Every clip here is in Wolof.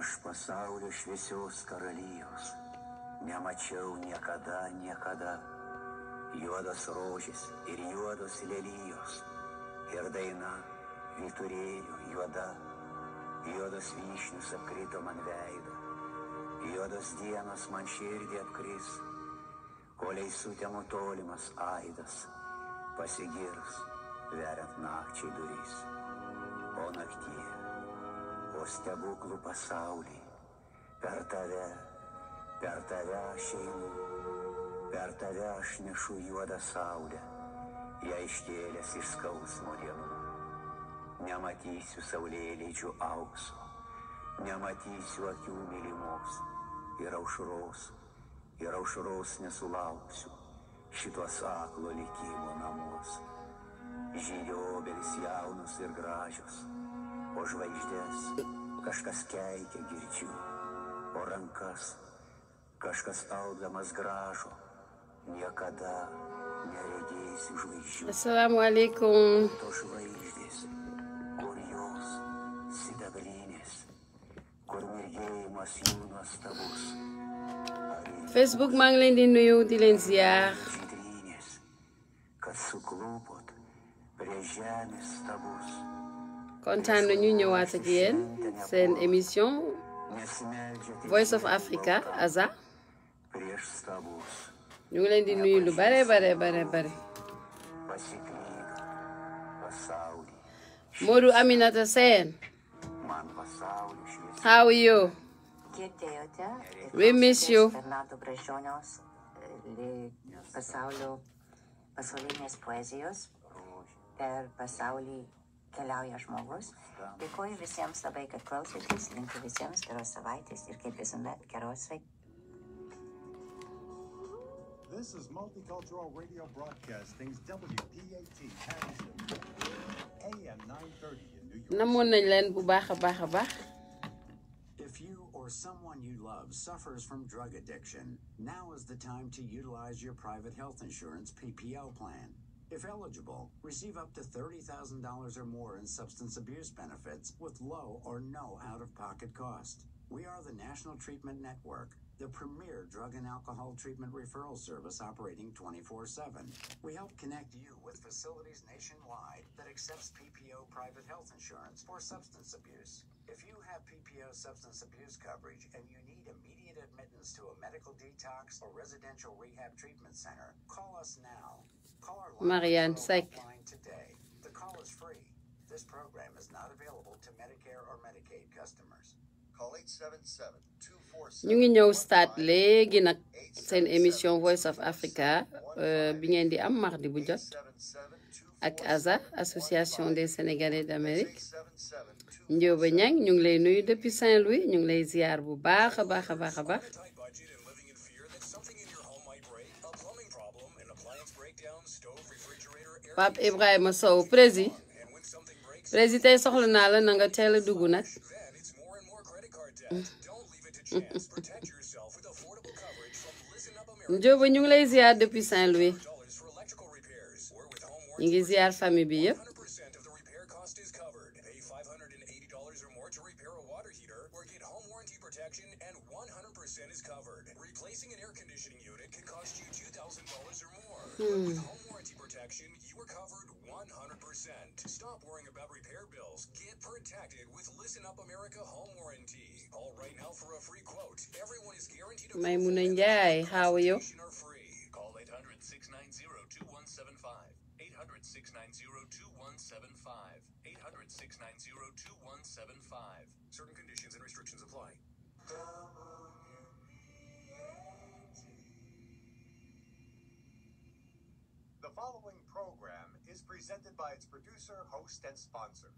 Aš pasaulio šviesios karalijos nemačiau niekada. Juodos rožės ir juodos lelijos. Ir daina vyturėlių juoda. Juodos vyšnius apkrito man veidą. Juodos dienos man širdį apkris. Koliai sutemo tolimas aidas. Pasigirs, veriant nakčiai duris. O naktie, o stebuklų pasaulį. Per tave aš einu. Per tave aš nešu juodą saulę. Ją iškėlęs iš skausmo dienų. Nematysiu saulėlydžių aukso. Nematysiu akių mylimos. Ir aušros nesulauksiu šitos aklo likimo namuos. Žydi obelis jaunos ir gražios, o žvaigždės kažkas keikia girdžiu, o rankas kažkas augdamas gražo, niekada neregėsiu žvaigždžių. Assalamu alaikum. To žvaigždės, kur jos sidabrinės, kur mirgėjimas jų nuostabus. Facebook maa ngi leen di nuyu di leen ziar. Kontaan nañu ñëwaat ak yéen seen émission Voice of Africa Aza. ñu ngi leen di nuyu lu bare. Modou Aminata Sène. How are you? We miss you. Bernardo Bražonios, pasaulinės poezijos per pasaulį keliauja žmogus. Dėkoju visiems labai, kad klausėtės, linkiu visiems geros savaitės ir kaip visuomet geros sveikatos. This is Multicultural Radio Broadcasting's WPAT Patterson, AM 930 in New York. Namoon nañ leen bu baax a baax. If you or someone you love suffers from drug addiction, now is the time to utilize your private health insurance PPO plan. If eligible, receive up to $30,000 or more in substance abuse benefits with low or no out-of-pocket cost. We are the National Treatment Network, the premier drug and alcohol treatment referral service operating 24/7. We help connect you with facilities nationwide that accepts PPO private health insurance for substance abuse. If you have PPO substance abuse coverage and you need immediate admittance to a medical detox or residential rehab treatment center, call us now. Call our Marianne Seck. line today. The call is free. This program is not available to Medicare or Medicaid customers. Call 877-247. ñu ngi ñëw start léegi nag seen émission Voice of Africa bi ngeen di am mardi bu jot ak ASA Association des Sénégalais d'Amérique. Ndioba Niang ñu ngi lay nuyu depuis Saint-Louis ñu ngi lay ziar bu baax a baax. Pape Ibrahima Sow prési tey soxla naa la na nga teel a dugg nag. Ndioba ñu ngi lay ziar depuis Saint-Louis ñu ngi ziar famille bi yëpp. With home warranty protection, you are covered 100%. Stop worrying about repair bills. Get protected with Listen Up America Home Warranty. Call right now for a free quote. Everyone is guaranteed a Maimouna Ndiaye, how are you? Call 800-690-2175. 800-690-2175. 800-690-2175. Certain conditions and restrictions apply. The following program is presented by its producer, host, and sponsors.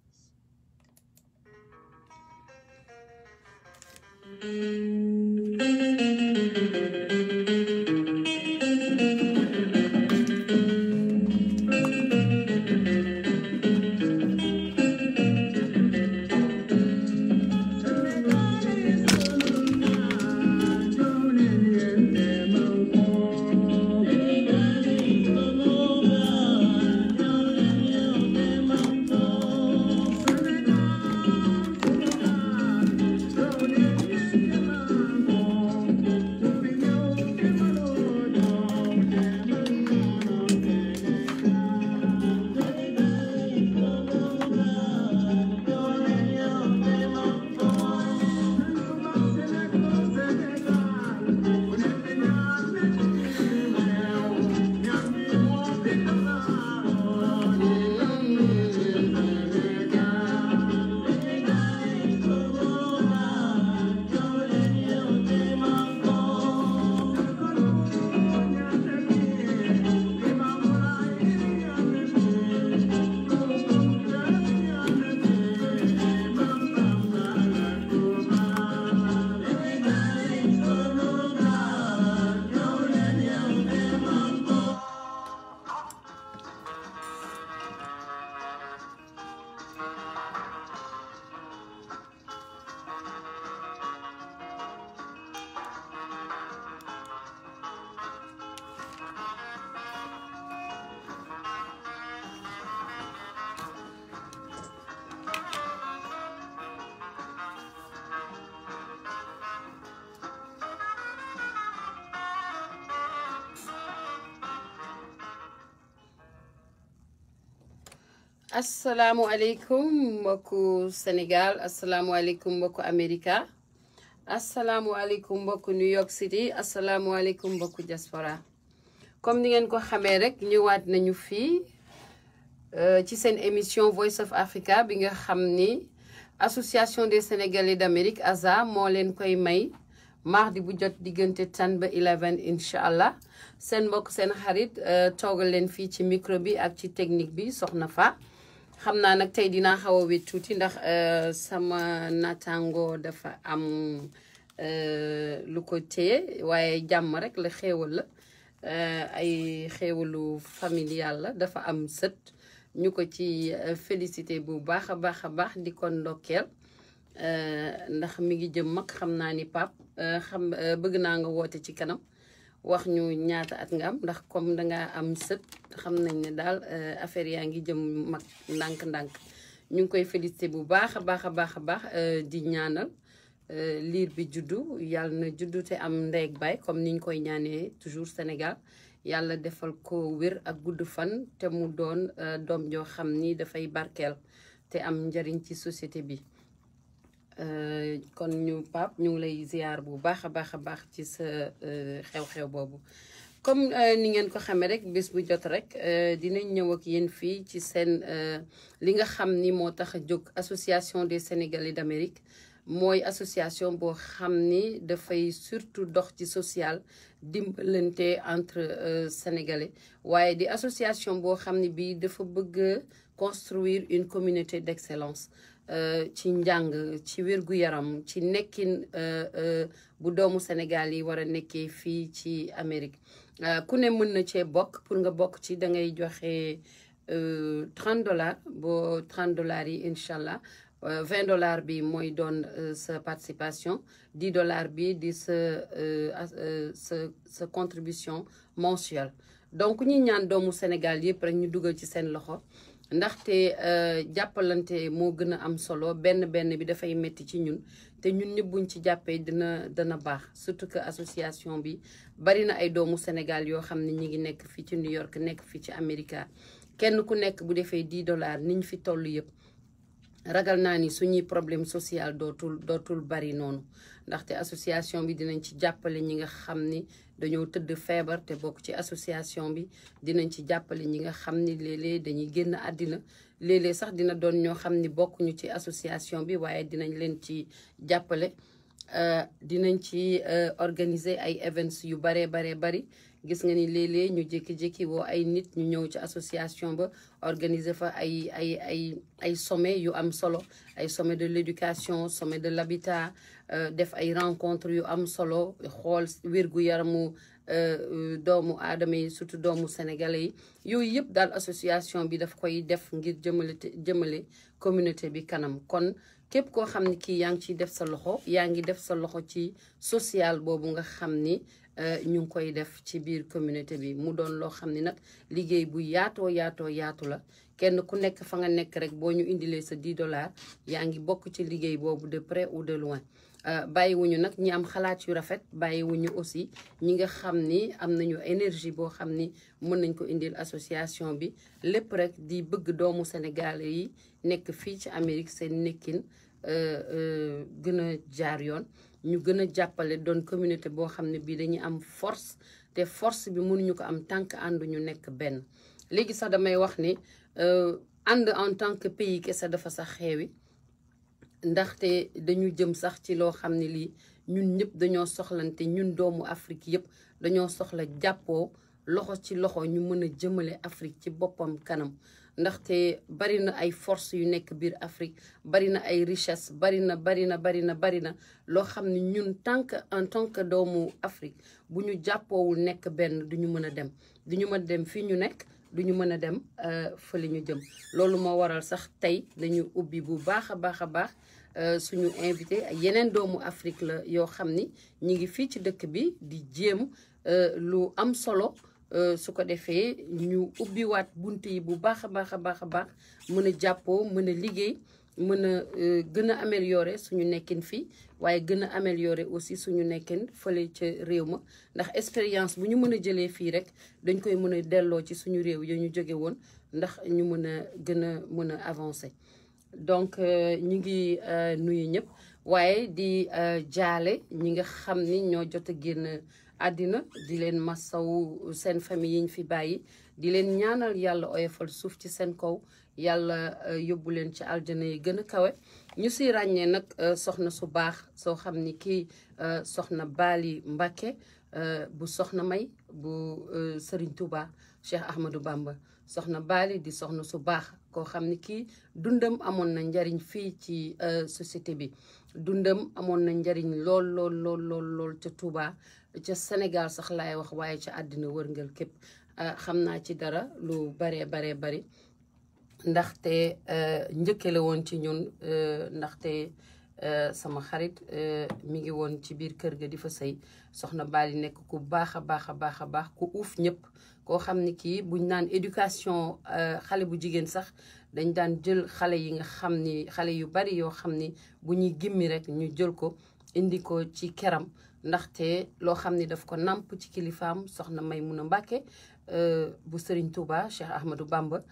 asalaamualeykum mbokku Sénégal asalaamualeykum mbokku Amerika asalaamualeykum mbokku New York City asalaamualeykum mbokku diaspora comme ni ngeen ko xamee rek ñëwaat nañu fii ci seen émission Voice of Africa bi nga xam ni association des Sénégalais d'Amérique ASA moo leen koy may mardi bu jot diggante 10 ba 11 incha allah seen mbokk seen xarit toogal leen fii ci micro bi ak ci technique bi soxna fa xam naa nag tey dinaa xaw a wét tuuti ndax sama naataango dafa am lu ko téye waaye jàmm rek la xéewal la ay xéewalu familial la dafa am sët ñu ko ci félicité bu baax a baax di ko ndokkeel ndax mi ngi jëm mag xam naa ni pap bëgg naa nga woote ci kanam wax ñu ñaata at nga am ndax comme dangaa am sët xam nañ ne daal affaire yaa ngi jëm mag ndànk-ndànk ñu ngi koy félicité bu baax a baax di ñaanal liir bi juddu yàlla na juddu te am ndeeg baay comme niñ koy ñaanee toujours Sénégal yàlla defal ko wér ak gudd fan te mu doon doom joo xam ni dafay barkeel te am njariñ ci société bi kon ñu pap ñu ngi lay ziar bu baax a baax ci sa xew-xew boobu comme ni ngeen ko xamee rek bés bu jot rek dinañ ñëw ak yéen fii ci seen li nga xam ni moo tax a jóg association des Sénégalais d'Amérique mooy association boo xam ni dafay surtout dox ci social dimbalante entre sénégalais waaye di association boo xam ni bii dafa bëgg construire une communauté d'excellence ci njàng ci wér-gu-yaram ci nekkin bu doomu Sénégal yi war a nekkee fii ci Amérique ku ne mën na cee bokk pour nga bokk ci da ngay joxe $30 boo $30 yi incha allah $20 bi mooy doon sa participation $10 bi di sa contribution mensuelle donc ñi ñaan doomu Sénégal yëpp rek ñu dugal ci seen loxo ndaxte jàppalante moo gën a am solo benn bi dafay metti ci ñun te ñun ñëpp buñ ci jàppee dana baax surtout que association bi bari na ay doomu Sénégal yoo xam ne ñi ngi nekk fii ci New York nekk fii ci America kenn ku nekk bu defee $10 niñ fi toll yëpp ragal naa ni suñuy problème social dootul bari noonu ndaxte association bi dinañ ci jàppale ñi nga xam ni dañoo tëdd feebar te bokk ci association bi dinañ ci jàppale ñi nga xam ni léeg-léeg dañuy génn àddina léeg-léeg sax dina doon ñoo xam ni bokkuñu ci association bi waaye dinañ leen ci jàppale dinañ ci organiser ay events yu bari gis nga ni léeg-léeg ñu jékki-jékki woo ay nit ñu ñëw ci association ba organiser fa ay sommet yu am solo ay sommet de l'éducation sommet de l'habitat def ay rencontre yu am solo xool wér-gu-yaramu doomu aadama yi surtout doomu sénégalais yi yooyu yëpp daal association bi daf koy def ngir jëmale communauté bi kanam kon képp koo xam ni kii yaa ngi ciy def sa loxo yaa ngi def sa loxo ci social boobu nga xam ni ñu ngi koy def ci biir communauté bi mu doon loo xam ni nag liggéey bu yaatu la kenn ku nekk fa nga nekk rek boo ñu indilee sa $10 yaa ngi bokk ci liggéey boobu de près ou de loin bàyyiwuñu nag ñi am xalaat yu rafet bàyyiwuñu aussi ñi nga xam ni am nañu énergie boo xam ni mën nañ ko indil association bi lépp rek di bëgg doomu Sénégalais yi nekk fii ci Amérique seen nekkin gën a jaar yoon ñu gën a jàppale doon communauté boo xam ne bii dañuy am force te force bi mënuñu ko am tant que àndu ñu nekk benn léegi sax damay wax ni ànd en tant que pays kese dafa sax xeewi ndaxte dañu jëm sax ci loo xam ne lii ñun ñëpp dañoo soxlante ñun doomu Afrique yëpp dañoo soxla jàppoo loxo ci loxo ñu mën a jëmale Afrique ci boppam kanam ndaxte bari na ay force yu nekk biir Afrique bari na ay richesse bari na loo xam ne ñun en tant que doomu Afrique bu ñu jàppoowul nekk benn duñu mën a dem fii ñu nekk duñu mën a dem fële ñu jëm loolu moo waral sax tey dañu ubbi bu baax a baax suñu invité yeneen doomu Afrique la yoo xam ni ñi ngi fii ci dëkk bi di jéem lu am solo su ko defee ñu ubbiwaat bunt yi bu baax a baax mën a jàppoo mën a liggéey mën a gën a améliorer suñu nekkin fii waaye gën a améliorer aussi suñu nekkin fële ca réew ma ndax expérience bu ñu mën a jëlee fii rek dañ koy mën a delloo ci suñu réew ya ñu jóge woon ndax ñu mën a gën a mën a avancer donc ñu ngi nuyu ñëpp waaye di jaale ñi nga xam ni ñoo jot a génn àddina di leen masaw seen famille yi ñu fi bàyyi di leen ñaanal yàlla oyofal suuf ci seen kaw yàlla yóbbu leen ci aljana yi gën a kawe ñu si ràññee nag soxna su baax soo xam ni kii soxna Bali Mbacké bu soxna May bu Serigne Touba Cheikh Ahmadou Bamba soxna Bali di soxna su baax koo xam ni kii dundam amoon na njariñ fii ci société bi dundam amoon na njariñ lool lool lool lool lool ca Touba ca Sénégal sax laay wax waaye ca àddina wërngal képp xam naa ci dara lu baree bari ndaxte njëkke la woon ci ñun ndaxte sama xarit mi ngi woon ci biir kër ga di fa sëy soxna Bali nekk ku baax a baax ku uuf ñëpp koo xam ni kii buñ naan éducation xale bu jigéen sax dañ daan jël xale yi nga xam ni xale yu bari yoo xam ni bu ñuy gimmi rek ñu jël ko indi ko ci keram ndaxte loo xam ni daf ko nàmp ci kilifaam soxna Maymuna Mbàkke bu Serigne Touba Cheikh Ahmadou Bamba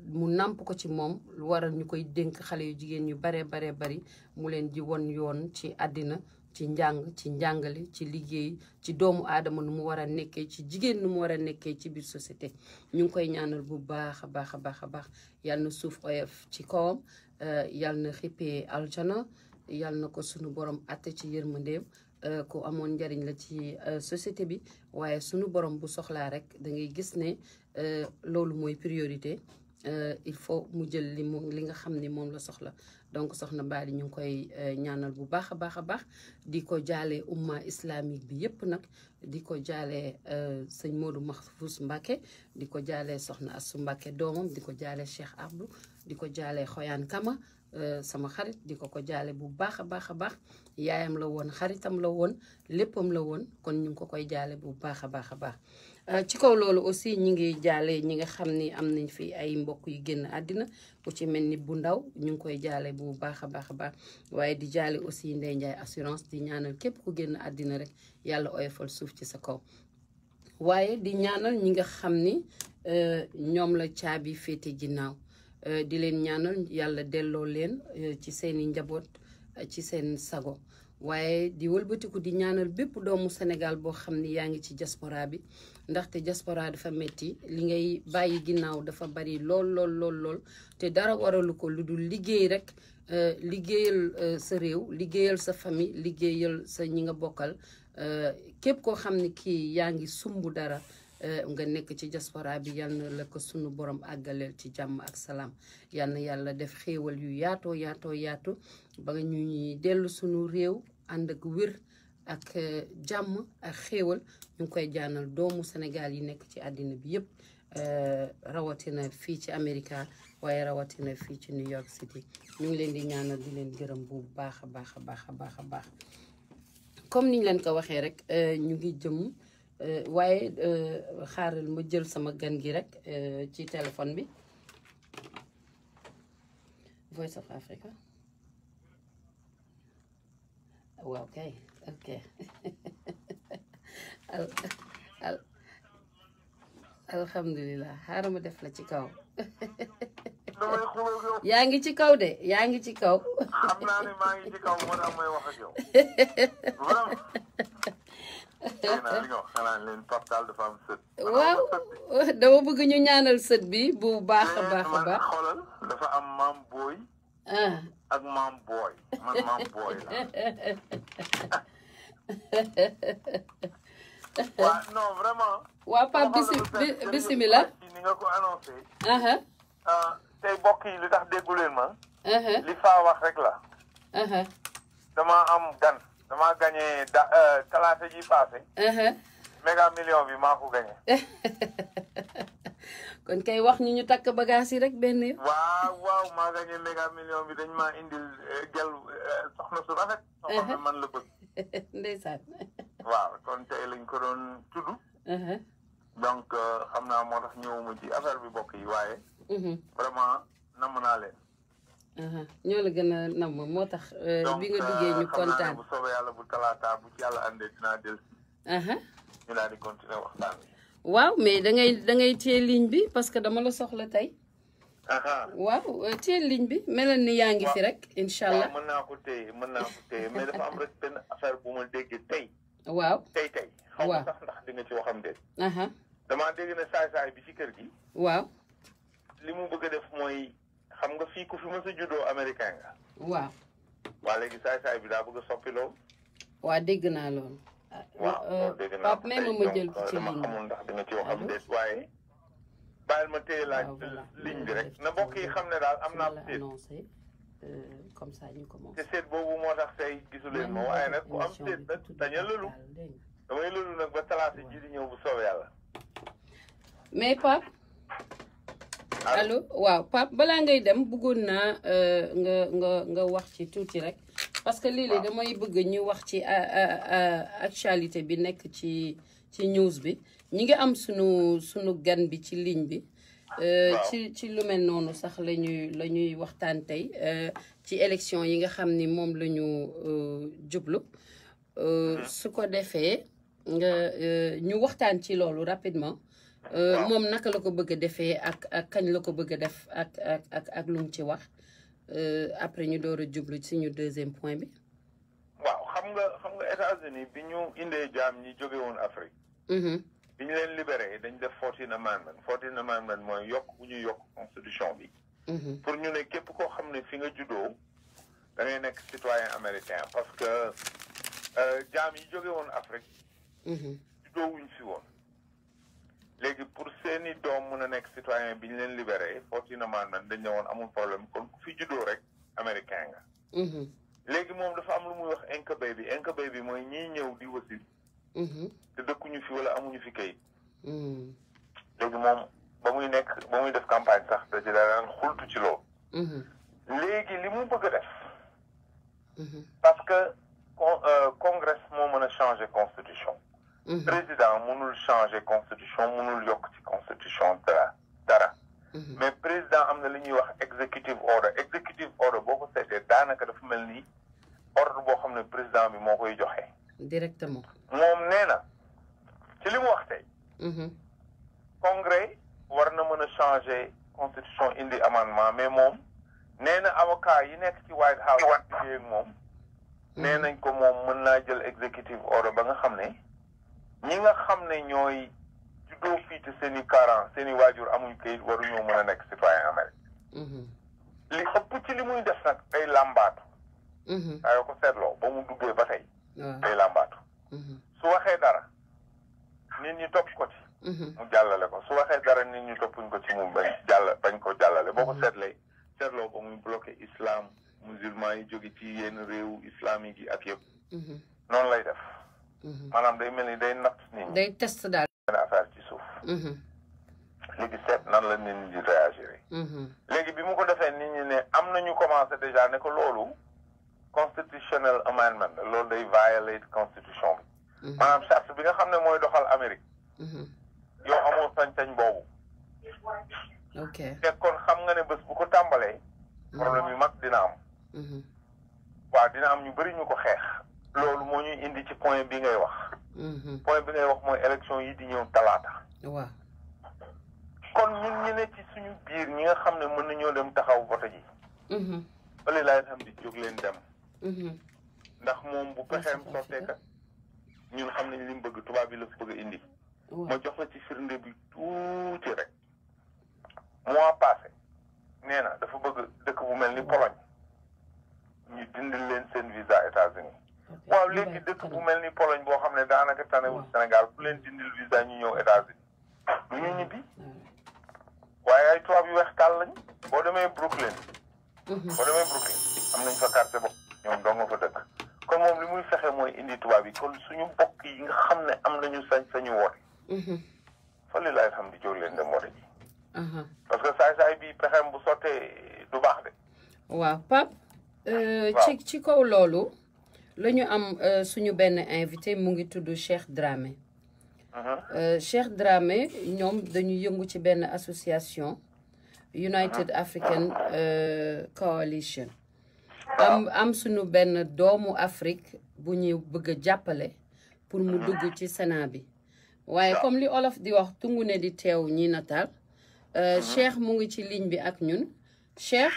mu nàmp ko ci moom lu waral ñu koy dénk xale yu jigéen yu baree bari mu leen di won yoon ci àddina ci njàng ci njàngale ci liggéey ci doomu aadama nu mu war a nekkee ci jigéen nu mu war a nekkee ci biir société ñu ngi koy ñaanal bu baax a baax yal na suuf oyof ci kawam yal na xippee aljana yal na ko sunu borom atte ci yërmandeem ku amoon njariñ la ci société bi waaye sunu borom bu soxlaa rek da ngay gis ne loolu mooy priorité il faut mu jël li nga xam ni moom la soxla donc soxna Bali ñu ngi koy ñaanal bu baax a baax di ko jaale umma islamique bi yépp nag di ko jaale sëñ Modou Mahfous Mbacké di ko jaale soxna Assou Mbacké doomam di ko jaale Cheikh Abdou di ko jaale Xoyaan Kama sama xarit di ko jaale bu baax a baax yaayam la woon xaritam la woon léppam la woon kon ñu ngi ko koy jaale bu baax a baax ci kaw loolu aussi ñi ngi jaale ñi nga xam ni am nañ fi ay mbokk yu génn àddina ku ci mel ni bu ndaw ñu ngi koy jaale bu baax a baax waaye di jaale aussi Ndeye Ndiaye assurance di ñaanal képp ku génn àddina rek yàlla oyofal suuf ci sa kaw waaye di ñaanal ñi nga xam ni ñoom la caabi féete ginnaaw di leen ñaanal yàlla delloo leen ci seeni njaboot ci seen sago waaye di wëlbatiku di ñaanal bépp doomu Sénégal boo xam ni yaa ngi ci diaspora bi ndaxte diaspora dafa metti li ngay bàyyi ginnaaw dafa bari lool te dara waralu ko lu dul liggéey rek liggéeyal sa réew liggéeyal sa famille liggéeyal sa ñi nga bokkal képp koo xam ni kii yaa ngi sumb dara nga nekk ci diaspora bi yal na la ko sunu borom àggaleel ci jàmm ak salaam yal na yàlla def xéewal yu yaatu ba nga ñuy dellu sunu réew ànd ak wér ak jàmm ak xéewal ñu ngi koy jaanal doomu Sénégal yi nekk ci àddina bi yépp rawatina fii ci Amérique waaye rawatina fii ci New York City ñu ngi leen di ñaanal di leen gërëm bu baax a baax comme niñ leen ko waxee rek ñu ngi jëm waaye xaaral ma jël sama gan gi rek ci téléphone bi Voice of Africa waaw kay ok alhamdulilah xaaral ma def la ci kaw yaa ngi ci kaw de yaa ngi ci kaw xam naa ne maa ngi ci kaw moo tax may wax ak yow waaw dama bëgg ñu ñaanal sët bi bu baax a baax xoolal dafa am maam booy ak maam booy man maam booy la waaw non vraiment waa Pape bismillah ni nga ko annoncé tey mbokk yi li tax déggu leen ma li faa wax rek la dama am gan dama gagné talaata ji passé méga million bi maa ko gagné kon kay wax ñu takk bagage yi rek benn yoon waaw maa gagné méga million bi dañ maa indil gel soxna su rafet soxna man la bëgg ndeysaan waaw kon tey lañ ko doon tudd donc xam naa moo tax ñëwuma ci affaire bi bokk yi waaye vraiment namm naa leen ñoo la gën a namm moo tax bi nga duggee ñu kontaan bu soobee yàlla bu talaata bu ci yàlla andee dinaa del ñu daal di continuer waxtaan bi waaw mais da ngay téye ligne bi parce que dama la soxla tey waaw téye ligne bi melal ni yaa ngi fi rek incha allah mën naa ko téye mais dafa am rek benn affaire bu ma déggee tey waaw tey xaw ma sax ndax di nga ci waxam déet damaa dégg ne saay-saay bi ci kër gi waaw li mu bëgg a def mooy xam nga fii ku fi mës a juddoo américain nga waaw waa léegi saay-saay bi daa bëgg a soppi loolu waa dégg naa loolu waaw dégg naa Pape même ma jël ci dama ligne xamul ndax di nga ci waxam déet waaye bàyyil ma téye laaj ligne bi rek na mbokk yi xam ne daal am naa seet comme ça ñu commence te seet boobu moo tax tey gisu leen ma waaye nag ku am seet nag daña lëlu damay lëlu nag ba talaata ji di ñëw bu soobee yàlla mais Pape allo waaw Pape balaa ngay dem bëggoon naa nga wax ci tuuti rek parce que léeg-léeg damay bëgg ñu wax ci actualité bi nekk ci news bi ñi ngi am sunu gan bi ci ligne bi ci lu mel noonu sax la ñuy waxtaan tey ci élection yi nga xam ni moom la ñu jublu su ko defee ñu waxtaan ci loolu rapidement moom naka la ko bëgg a defee ak kañ la ko bëgg a def ak lu mu ci wax après ñu door a jublu ci suñu deuxième point bi waaw xam nga États-Unis bi ñu indee jaam ñi jóge woon Afrique bi ñu leen libéré dañ def 14th amendment mooy yokk bu ñuy yokk constitution bi pour ñu ne képp koo xam ne fi nga juddoo da ngay nekk citoyen américain parce que jaam yi jóge woon Afrique juddoo wuñ fi woon léegi pour seeni doom mën a nekk citoyen bi ñu leen libéré 14th amendment dañ ne woon amul problème kon ku fi juddoo rek américain nga léegi moom dafa am lu muy wax inca baby mooy ñiy ñëw di wasin te dëkkuñu fi wala amuñu fi kayit léegi moom ba muy def campagne sax da ci daan xultu ci loolu léegi li mu bëgg a def parce que congrès moo mën a changer constitution président mënul changer constitution mënul yokk ci constitution dara mais président am na li ñuy wax executive order boo ko seetee daanaka dafa mel ni ordre boo xam ne président bi moo koy joxe directement moom nee na ci li mu wax tey congrès war na mën a changer constitution indi amendement mais moom nee na avocat yi nekk ci White House liggéey ak moom nee nañ ko moom mën naa jël executive order ba nga xam ne ñi nga xam ne ñooy juddoo fii te seen i parents seen i waajur amuñ kayit waruñoo mën a nekk citoyen américain li ëpp ci li muy def nag ay làmbaatu waaye ko seetloo ba mu duggee ba tey ay làmbaatu su waxee dara nit ñi topp ko ci mu jàllale ko su waxee dara nit ñi toppuñ ko ci mu bañ ko jàllale boo ko seetloo ba muy bloqué islam musulman yi jóge ci yenn réew islamique yi ak yëpp noonu lay def maanaam day mel ni day natt nit ñi day test daal benn affaire ci suuf léegi seet nan la nit ñi di réagir léegi bi mu ko defee nit ñi ne am nañu commencé déjà ne ko loolu constitutional amendment loolu day violate constitution bi maanaam charte bi nga xam ne mooy doxal Amérique yow amoo sañ-sañ boobu te kon xam nga ne bés bu ko tàmbalee problème yu mag dina am waaw dina am ñu bëri ñu ko xeex loolu moo ñuy indi ci point bi ngay wax point bi ngay wax mooy élection yi di ñëw talaata waaw kon ñun ñu ne ci suñu biir ñi nga xam ne mën nañoo dem taxaw vote ji wala laay xam di jóg leen dem ndax moom bu pexeem sottee kat ñun xam nañ li mu bëgg tubaab bi la fi bëgg a indi ma jox la ci firnde bi tuuti rek mois passé nee na dafa bëgg dëkk bu mel ni Pologne ñu dindil leen seen visa États-Unis waaw léegi dëkk bu mel ni Pologne boo xam ne daanaka tanewul Sénégal bu leen dindil visa ñu ñëw États-Unis du ñu ñibbi waaye ay tubaab yu weex tàll lañ boo demee Brooklyn am nañ fa quartier bopp ñoom doo nga fa dëkk kon moom li muy fexe mooy indi tubaab yi kon suñu mbokk yi nga xam ne am nañu sañ-sañu woote fa li laay xam di jóg leen dem woote ji parce que saay-saay bi pexeem bu sottee du baax de waaw Pape ci kaw loolu la ñu am suñu benn invité mu ngi tudd Cheikh Dramé Cheikh Dramé ñoom dañu yëngu ci benn association United African Coalition am suñu benn doomu Afrique bu ñu bëgg a jàppale pour mu dugg ci Sénat bi waaye comme li olof di wax tungu ne di teew ñi nataal Cheikh mu ngi ci ligne bi ak ñun Cheikh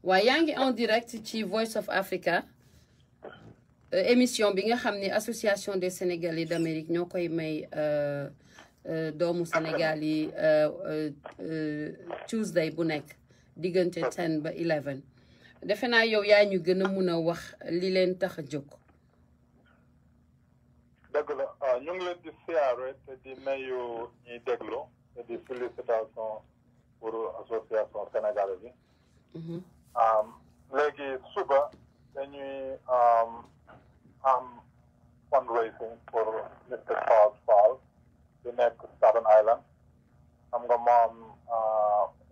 waaye yaa ngi en direct ci Voice of Africa émission bi nga xam ne association des Sénégalais d'Amérique ñoo koy may doomu Sénégal yi Tuesday bu nekk diggante 10 ba 11 defe naa yow yaa ñu gën a mun a wax li leen tax a jóg. dëgg la ñu ngi leen di siyaare te di nuyu ñuy déglu te di félicitation pour association sénégalaise bi. léegi suba dañuy am fundraising pour Mr. Charles Fall di nekk Staten Island xam nga moom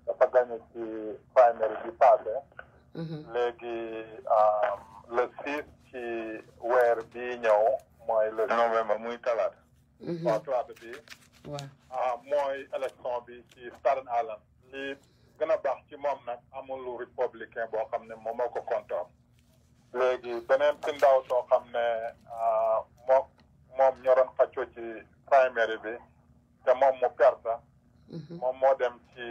dafa gagné ci primary bi passé léegi le 6 ci weer bi ñëw mooy le novembre muy talaata waaw talaata bi mooy élection bi ci Staten Island li gën a baax ci moom nag amul républicain boo xam ne moom moo ko kontoon léegi beneen ci ndaw soo xam ne moom ñoroon xaccoo ci primary bi te moom mu perte moom moo dem ci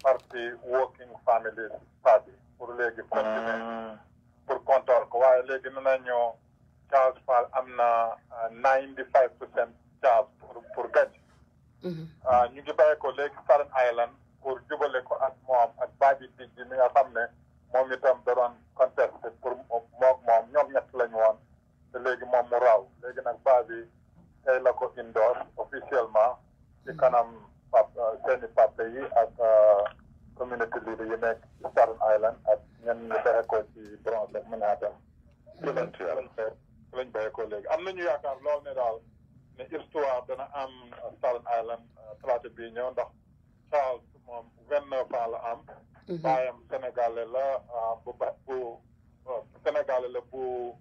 parti Working Family Party pour léegi continuer pour contrôle ko waaye léegi nee nañu Charles Fall am na 95% chance pour gagner ñu ngi bàyyi ko léegi Staten Island pour jubale ko ak moom ak Baaji Diggi mi nga xam ne moom itam da doon contesté pour moom ñoom ñett lañu woon te léegi moom mu raw léegi nag Baaji tey la ko endorse officiellement ci kanam seeni papa yi ak community leader yi nekk ci Staten Island ak ñenn ñu bexe ko ci Bronx ak Manhattan lañ bexe ko léegi am nañu yaakaar lool ne daal ne histoire dana am Staten Island talaata bii ñëw ndax Charles moom 29 ans la am baayam sénégalais la sénégalais la bu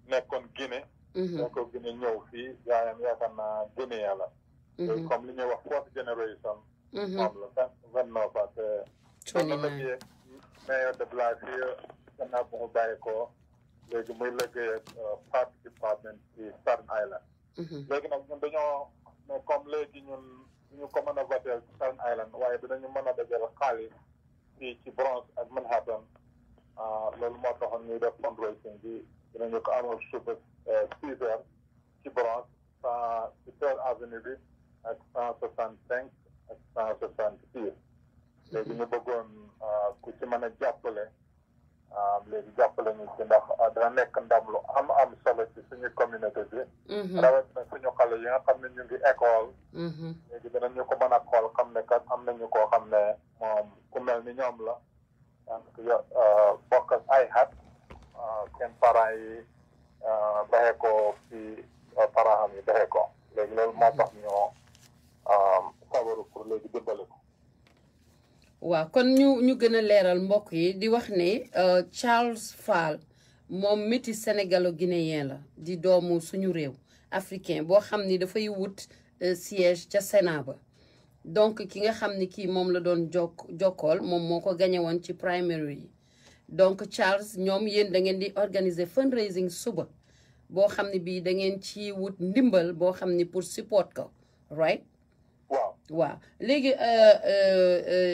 nekkoon Guinée nekkoon Guinée ñëw fii yaayam yaakaar naa Guinéen la comme li ñuy wax fourth generation moom la 29 ans te na liggéey mayor de Blaasfield gannaaw bu mu bàyyi ko léegi muy liggéey ak party department ci Staten Island léegi nag ñun dañoo mais comme léegi ñun ñu ko mën a voter ci Staten Island waaye dinañu mën a dajale xaalis fii ci Bronx ak Manhattan loolu moo taxoon ñuy def fundraising bi dinañu ko amal suba 6 heures ci Bronx ci 3rd Avenue bi ak 165 ak 166 léegi ñu bëggoon ku ci mën a jàppale léegi jàppale ñu ci ndax dina nekk ndam lu am solo ci suñu communauté bi rawatina suñu xale yi nga xam ne ñu ngi école léegi dinañu ko mën a xool xam ne kat am nañu koo xam ne moom ku mel ni ñoom la donc bokk ak ay xat seen parents yi baxee ko ci parents am yi baxee ko léegi loolu moo tax ñoo sabaru pour léegi dimbale ko waaw kon ñu gën a leeral mbokk yi di wax ne Charles Fall moom métis sénégalo-guinéen la di doomu suñu réew africain boo xam ni dafay wut siège ca Sénat ba donc ki nga xam ni kii moom la doon jokkool moom moo ko gañe woon ci primary yi donc Charles ñoom yéen da ngeen di organiser fundraising suba boo xam ne bii da ngeen ci wut ndimbal boo xam ni pour support ko right waaw léegi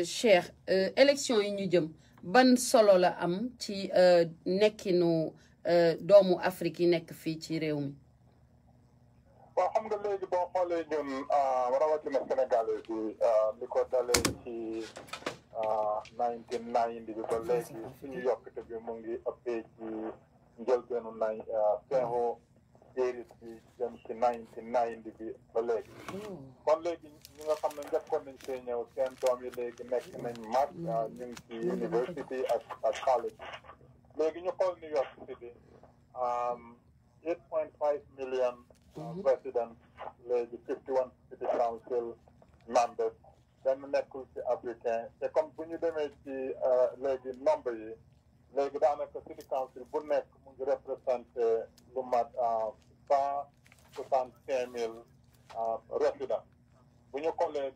Cheikh élection yi ñu jëm ban solo la am ci nekkinu doomu Afrique yi nekk fii ci réew mi waaw xam nga léegi boo xoolee ñun rawatina Sénégalais bi li ko dalee ci 1990 bi ba léegi suñu yokkute bi mu ngi ëppee ci njëlbeenu feexu déedéet bi dem ci 1990 bi ba léegi kon léegi ñi nga xam ne njëkkoon nañ see ñëw seen doom yi léegi nekk nañ mag ñu ngi ci university ak college léegi ñu xool New York City 8.5 million residents léegi 51 city council members benn nekkul ci africain te comme bu ñu demee ci léegi nombre yi léegi daanaka city council bu nekk mu ngi représenté lu mat 165,000 residents bu ñu xoolee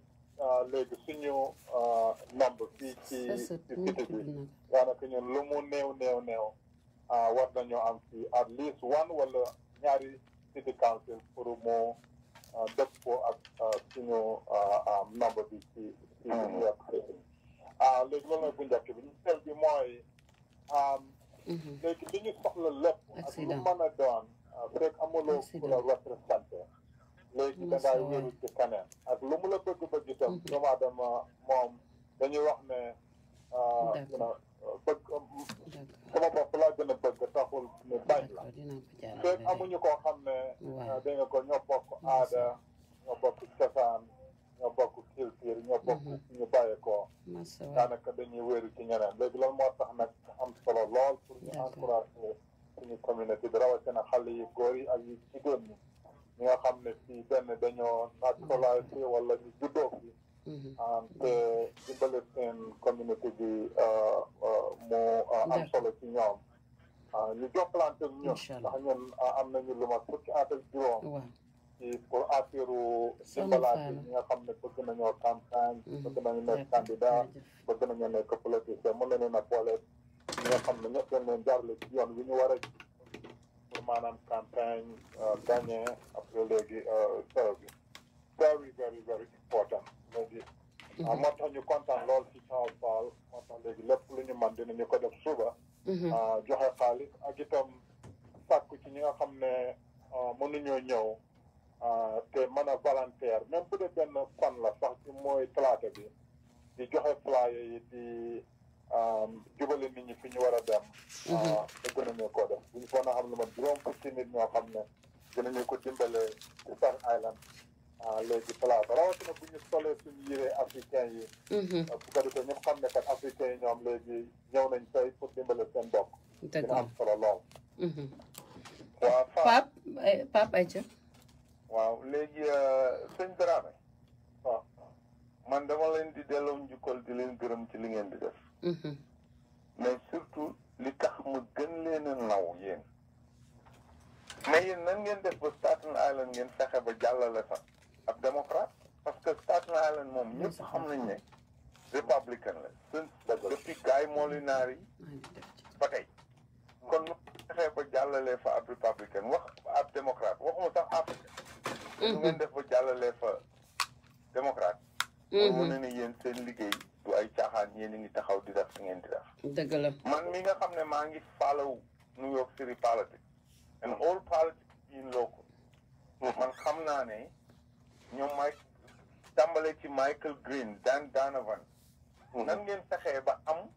léegi suñu nombre fii ci cité bi daanaka ñun lu mu néew war nañoo am fii at least one wala ñaari city council pour mu dëppoo ak suñu nombre bi ci New York City léegi loolu mooy bu njëkk bi ñetteel bi mooy léegi li ñu soxla lépp ak lu mën a doon fekk amuloo ku la représenté léegi dangay wéru ci keneen ak lu mu la bëgg-bëgg itam doomu aadama moom dañuy wax ne bëgg sama bopp laa gën a bëgg taxul ñu bañ la fekk amuñu koo xam ne da nga ko ñoo bokk aada ñoo bokk cosaan ñoo bokk culture ñoo bokk ñu bàyyee ko daanaka dañuy wéeru ci ñeneen léegi loolu moo tax nag am solo lool pour ñu encourager suñu communauté bi rawatina xale yi góor yi ak yu jigéen ñi ñi nga xam ne fii benn dañoo naturalisé wala ñu juddoo fi te dimbale seen communauté bi mu am solo ci ñoom ñu jokkalante ñun ndax ñun am nañu lu ma fukki at ak juróom ci pour affaire dimbalaate ñi nga xam ne bëgg nañoo campagne bëgg nañu nekk candidat bëgg nañu nekk politicien mën nañu nag boole ñi nga xam ne ñëpp dañ leen jaarale ci yoon wi ñu war a pour maanaam campagne gagné après léegi sero bi very very very important léegi moo tax ñu kontaan lool ci South Fall moo tax léegi lépp lu ñu man dinañu ko def suba joxe xaalis ak itam sàkku ci ñi nga xam ne mënuñoo ñëw te mën a volontaire même bu dee benn fan la sax ci mooy talaata bi di joxe flyer yi di jubale nit ñi fi ñu war a dem bëgg nañu ko def bu ñu foog na xam lu ma juróom fukki nit ñoo xam ne dinañu ko dimbale ci Star Island léegi talaata rawatina bu ñu solee suñu yére africain yi bu ko defee ñëpp xam ne kat africain yi ñoom léegi ñëw nañ tey pour dimbale seen bopp dina am solo lool waaw Pape Aïcha waaw léegi sëñ Dramé waaw man dama leen di delloo njukkal di leen gërëm ci li ngeen di def mais surtout li tax mu gën leen a naw yéen mais yéen nan ngeen def ba Staten Island ngeen fexe ba jàllale fa ab démocrate parce que Staten Island moom ñëpp xam nañ ne républicain la seen depuis Guy Molinari ba tey kon nu fexee ba jàllalee fa ab républicain wax ab démocrate waxuma sax africain nu ngeen def ba jàllalee fa démocrate mën na ne yéen seen liggéey du ay caaxaan yéen a ngi taxaw di def ngeen di def dëgg la man mi nga xam ne maa ngi follow New York City politics and all politics in local man xam naa ne ñoom tàmbale ci Michael Green Dan Donovan nan ngeen fexee ba am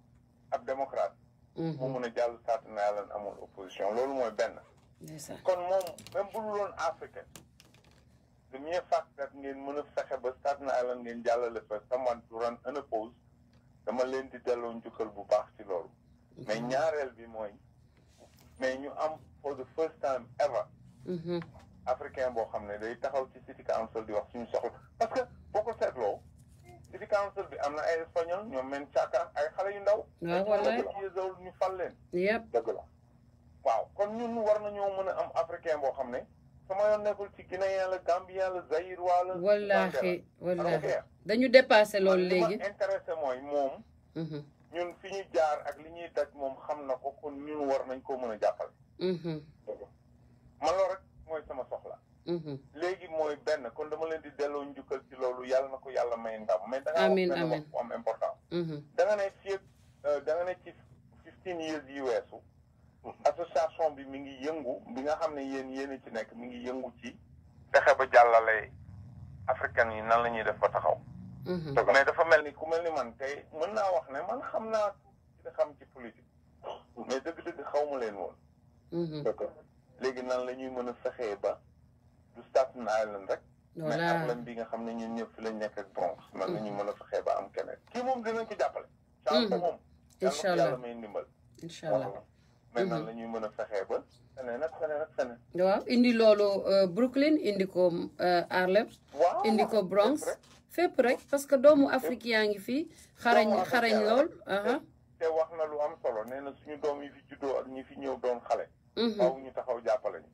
ab démocrate mu mun a jàll Staten Island amul opposition loolu mooy benn kon moom même bu dul woon africain the mere fact that ngeen mën a fexe ba Staten Island ngeen jàllale fa someone to run unopposed dama leen di delloo njukkal bu baax ci loolu mais ñaareel bi mooy mais ñu am for the first time ever africain boo xam ne day taxaw ci city council di wax suñu soxla parce que boo ko seetloo city council bi am na ay espagnol ñoom men càkka ay xale yu ndaw ñu fal leen dëgg la waaw kon ñun war nañoo mën a am africain boo xam ne sama yoon nekkul ci Guinéen la Gambien la Zaïre wala wallaahi dañu dépassé loolu léegi li ma intéressé mooy moom ñun fi ñu jaar ak li ñuy daj moom xam na ko kon ñun war nañ koo mën a jàppale man loolu rek mooy sama soxla léegi mooy benn kon dama leen di delloo njukkal ci loolu yàlla na ko yàlla may ndam mais da nga wax benn wax bu am important da nga ne fii da nga ne ci 15 years yi weesu association bi mi ngi yëngu bi nga xam ne yéen ci nekk mi ngi yëngu ci fexe ba jàllale africain yi nan la ñuy def ba taxaw mais dafa mel ni ku mel ni man tey mën naa wax ne man xam naa ci xam ci politique mais dëgg-dëgg xaw ma leen woon léegi nan la ñuy mën a fexee ba du Staten Island rek mais Harlem bi nga xam ne ñun ñëpp fi lañ nekk ak Bronx nan la ñuy mën a fexee ba am keneen kii moom dinañ ko jàppale chance moom yàlla may ndimbal inchallah mais nan la ñuy mën a fexee ba feneen ak feneen ak feneen waaw indi loolu Brooklyn indi ko Harlem indi ko Bronx fépp rek parce que doomu Afrique yaa ngi fii xarañ lool te wax na lu am solo nee na suñu doom yi fi juddoo ak ñi fi ñëw doon xale waaw ñu taxaw jàppale ñu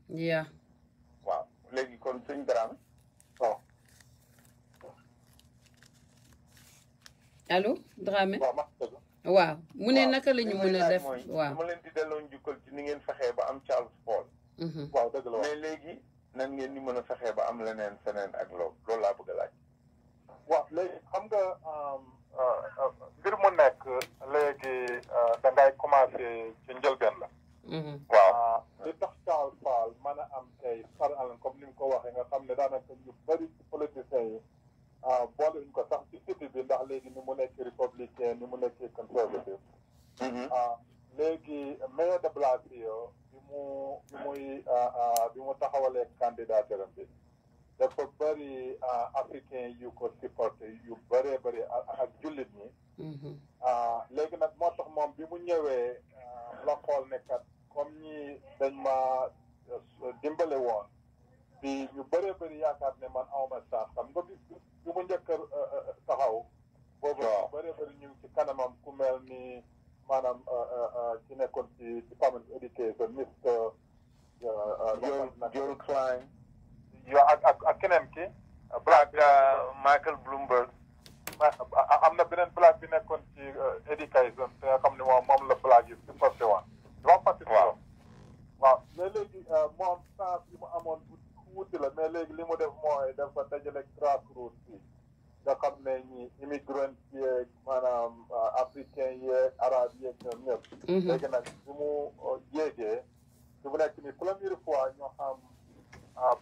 waaw léegi kon sëñ Dramé allo Dramé waaw mu ne naka la ñu mën a def waaw dama leen di delloo njukkal ci ni ngeen fexee ba am Charles Paul waaw dëgg la mais léegi nan ngeen ni mën a fexee ba am leneen feneen ak loolu laa bëgg a laaj waaw léegi xam nga mbir mu nekk léegi da ngay commencé ci njëlbeen la waaw li tax Charles Paul mën a am tey Star Island comme ni mu ko waxee nga xam ne daanaka ñu bëri ci politiciens yi boole ñu ko sax ci cité bi ndax léegi ni mu nekk républicain ni mu nekkee conservative léegi mayor de Blasio bi mu taxawalee candidature bi dafa bëri africain yu ko supporté yu bëree bëri ak jullit ñi léegi nag moo tax moom bi mu ñëwee la xool ne kat comme ñi dañ ma dimbale woon bi ñu bëree bëri yaakaar ne man awma sax xam nga bi mu njëkk taxaw boobu ñu bëree bëri ñu ngi ci kanamam ku mel ni maanaam ci nekkoon ci Department of Education Mr. Joel Klein yo ak keneen ki black Michael Bloomberg am na beneen black bi nekkoon ci Education te nga xam ne moom la black yi si forcé woon dama fàtte waaw mais léegi moom chance yi mu amoon wuti la mais léegi li mu def mooy dafa dajale grassroots bi nga xam ne ñi immigrant yeeg maanaam africain yeeg arabe yeeg ñoom ñëpp léegi nag bi mu yéegee su mu nekk ni première fois ñoo xam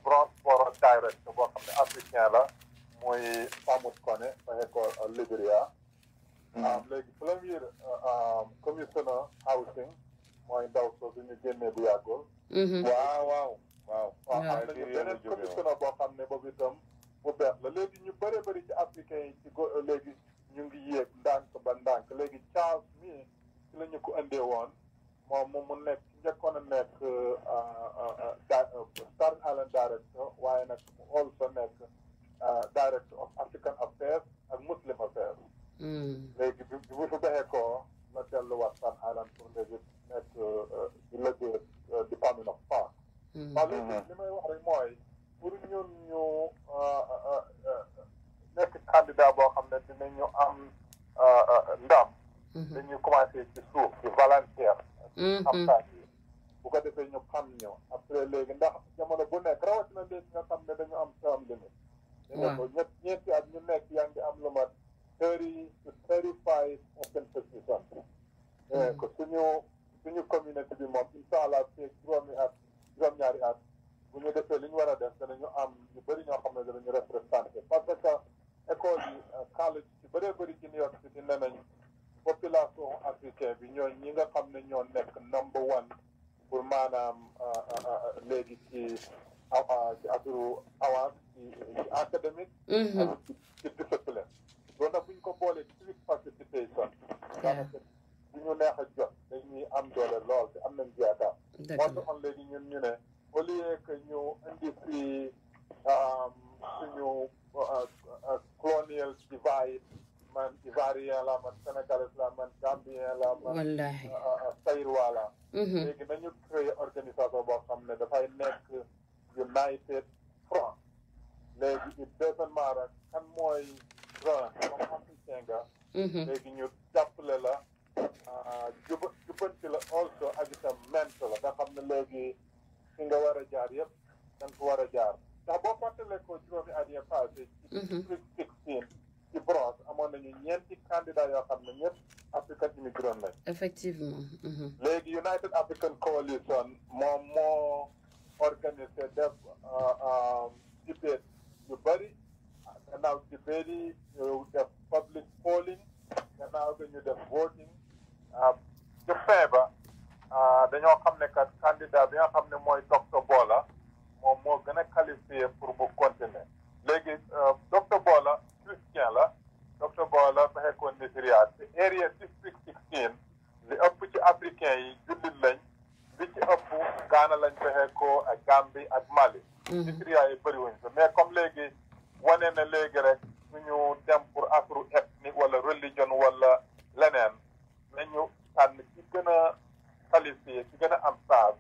Brownsboro direct boo xam ne africain la muy Famous Kone faxe ko Liberia léegi première commissioner housing mooy ndaw soo ñu génnee bu yàggul waaw am nañu beneen commissioner boo xam ne boobu itam bu bees la léegi ñu bëree bëri ci africain yi ci léegi ñu ngi yéeg ndànk ba ndànk léegi Charles mii ci la ñu ko indee woon moom mu nekk njëkkoon a nekk Star Island director waaye nag mu also nekk director of African Affairs ak Muslim Affairs léegi bi mu fi baxee ko la delluwaat Star Island pour léegi nekk di liggéey Department of Park waaw léegi li may wax rek mooy pour ñun ñu nekk candidat boo xam ne dinañu am ndam dañuy commencé ci suuf ci volontaire am taat yi bu ko defee ñu xam ñu après léegi ndax jamono bu nekk rawatina léegi nga xam ne dañu am term limit dina ko ñeenti at ñu nekk yaa ngi am lu mat 30 to 35 open position ko suñu communauté bi moom incha allah fii juróom-ñaari at bu ñu defee li ñu war a def danañu am ñu bëri ñoo xam ne danañu représenté parce que école yi collège ci bëree bëri ci New York City ne nañ population africaine bi ñoo ñi nga xam ne ñoo nekk number one pour maanaam léegi ci affaire avance ci académique ci discipline loolu nag bu ñu ko boolee civic participation daanaka bu ñu neex a jot dañuy am doole lool te am nañ yaakaar moo taxoon léegi ñun ñu ne au lieu que ñu indi fii suñu colonial divide man Ivoirien la man Sénégalais la man Gambien la man wallaahi Sayirwa la léegi nañu créé organisation boo xam ne dafay nekk United Front léegi it doesn't matter kan mooy ren comme africain nga léegi ñu jàppale la jubanti la also ak itam mentor la nga xam ne léegi fi nga war a jaar yëpp da nga ko war a jaar ndax boo fàttalee ko juróomi at yi passé ci district 16 ci Bronx amoon nañu ñeenti candidat yoo xam ne ñëpp African immigrant lañ effectivement léegi United African Coalition moom moo organisé def debate yu bëri gannaaw debate yi ñu def public polling gannaaw ga ñu def voting ci fin ba dañoo xam ne kat candidat bi nga xam ne mooy Dr. Bola moom moo gën a qualifié pour mu continuer léegi Dr. Bola christian la Dr. Bola baxeekoon Nigeria te area district 16 li ëpp ci africain yi jullit lañ li ci ëpp Ghana lañ baxeekoo ak Gambie ak Mali Nigeria yi bëri wuñ ko mais comme léegi wane na léegi rek suñu dem pour afro ethnique wala religion wala leneen nañu tànn ci gën a qualifié ci gën a am saag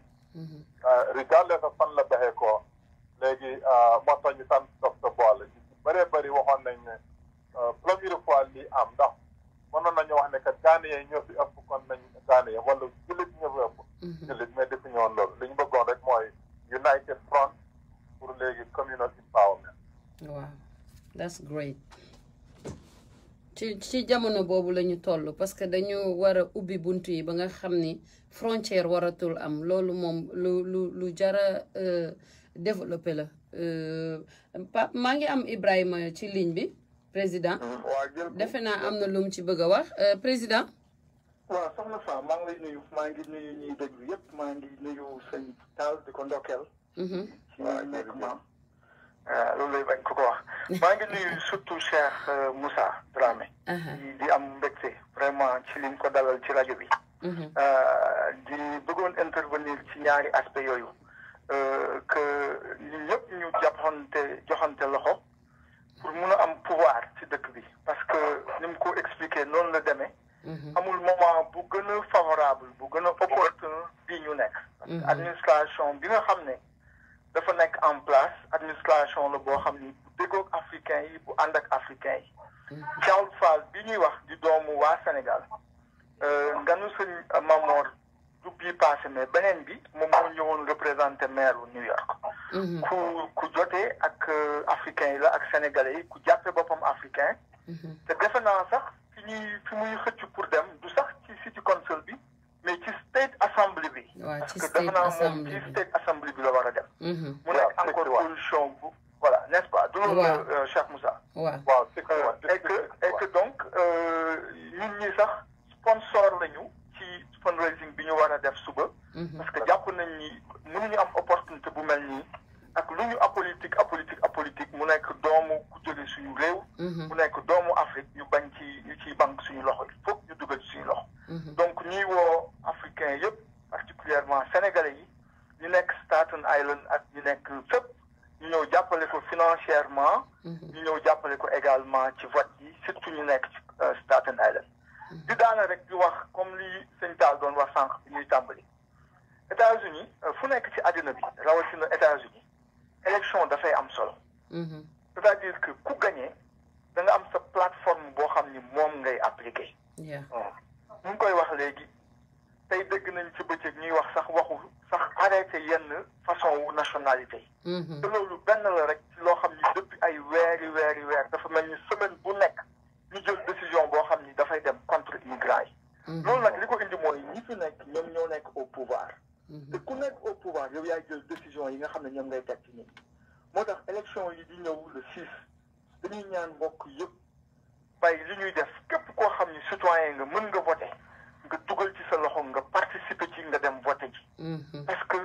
regardless of fan la baxee ko léegi moo tax ñu tànn Dr. Bola ci bëree bëri waxoon nañ ne première fois lii am ndax Ghanéen ñoo fi ëpp kon nañ Ghanéen wala jullit ñoo fi ëpp jullit mais defu ñoon loolu li ñu bëggoon rek mooy United Front pour léegi community empowerment. Wow, that's great. ci jamono boobu la ñu toll parce que dañu war a ubbi buntu yi ba nga xam ni frontière waratul am loolu moom lu jara développé la Pape maa ngi am Ibrahima ci ligne bi président defe naa am na lu mu ci bëgg a wax président. waaw soxna Fa maa ngi lay nuyu maa ngi nuyu ñuy déglu yëpp maa ngi nuyu sëñ Tall di ko ndokkeel. ci nekk maam. loolu lay bañ ko wax. maa ngi nuyu surtout Cheikh Moussa Dramé. di am mbégte vraiment ci liñ ko dalal ci rajo bi. di bëggoon intervenir ci ñaari aspect yooyu. que ñun ñëpp ñu joxante loxo pour mun a am pouvoir ci dëkk bi parce que ni mu ko expliqué noonu la demee. amul moment bu gën a favorable bu gën a opportun bii ñu nekk. parce que administration bi nga xam ne dafa nekk en place administration la boo xam ni bu déggoog africain yi bu ànd ak africain yi. Thiaw Fall bi ñuy wax di doomu waa Sénégal nganu sëñ Mamor du bii passé mais beneen bi moom moo ñëwoon représenté maire u New York. ku jotee ak africain yi la ak sénégalais yi ku jàppe boppam africain. te defe naa sax fi muy xëcc pour dem du sax ci city council bi mais ci state assembly bi. parce que defe naa moom ci state assembly bi la war a dem. mu nekk encore position bu voilà n'est-ce pas. du loolu Cheikh Moussa. waaw et que donc ñun ñi sax sponsor lañu ci fundraising bi ñu war a def suba. parce que jàpp nañ ni mënuñu am opportunité bu mel nii ak lu ñu apolitique mu nekk doomu ku jóge suñu réew. mu nekk doomu Afrique ñu bañ ñu ciy banque suñu loxo il faut ñu dugal suñu loxo. donc ñuy woo africain yëpp particulièrement sénégalais yi ñu nekk Staten Island ak ñu nekk fépp ñu ñëw jàppale ko financièrement. ñu ñëw jàppale ko également ci vote yi surtout ñu nekk ci Staten Island. di daana rek di wax comme li sëñ Tall doon wax sànq bi ñuy tàmbali. États-Unis fu nekk ci àddina bi rawatina États-Unis élection dafay am solo. c'est-à-dire que ku gagné da nga am sa plateforme boo xam ni moom ngay appliqué. ñu ngi koy wax léegi tey dégg nañ ci bëccëg ñuy wax sax arrêté yenn façon wu nationalité yi. te loolu benn la rek ci loo xam ni depuis ay weer dafa mel ni semaine bu nekk ñu jël décision boo xam ni dafay dem contre immigrants yi. loolu nag li ko indi mooy ñi fi nekk ñoom ñoo nekk au pouvoir. te ku nekk au pouvoir yow yaay jël décision yi nga xam ne ñoom ngay teg ci nit moo tax élection yi di ñëw le 6 dañuy ñaan mbokk yëpp bàyyi li ñuy def képp koo xam ni citoyen nga mën nga voter nga dugal ci sa loxo nga participer ci nga dem voter ji. parce que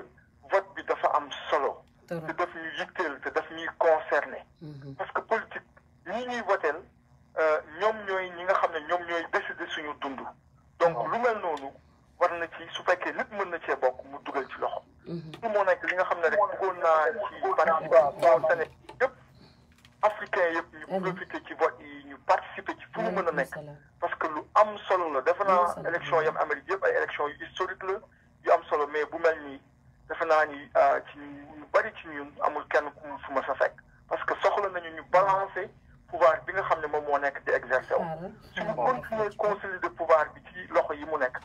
vote bi dafa am solo. te daf ñu yitteel te daf ñuy concerner. parce que politique ñi ñuy voteel ñoom ñooy ñi nga xam ne ñoom ñooy décider suñu dund. donc lu mel noonu war na ci su fekkee nit mën na cee bokk mu dugal ci loxo. lu moo nekk li nga xam ne rek bëggoon naa ci participation Sénégal yëpp africain yëpp ñu profiter ci vote yi ñu participer ci fu mu mën a nekk. parce que lu am solo la defe naa élection yam Amérique yëpp ay élection yu historique la yu am solo mais bu mel nii defe naa ni ci ñu bari ci ñun amul kenn ku fu ma sa fekk parce que soxla nañu ñu balancer pouvoir bi nga xam ne moom moo nekk di exercer wu. su ñu continuer consolider pouvoir bi ci loxo yi mu nekk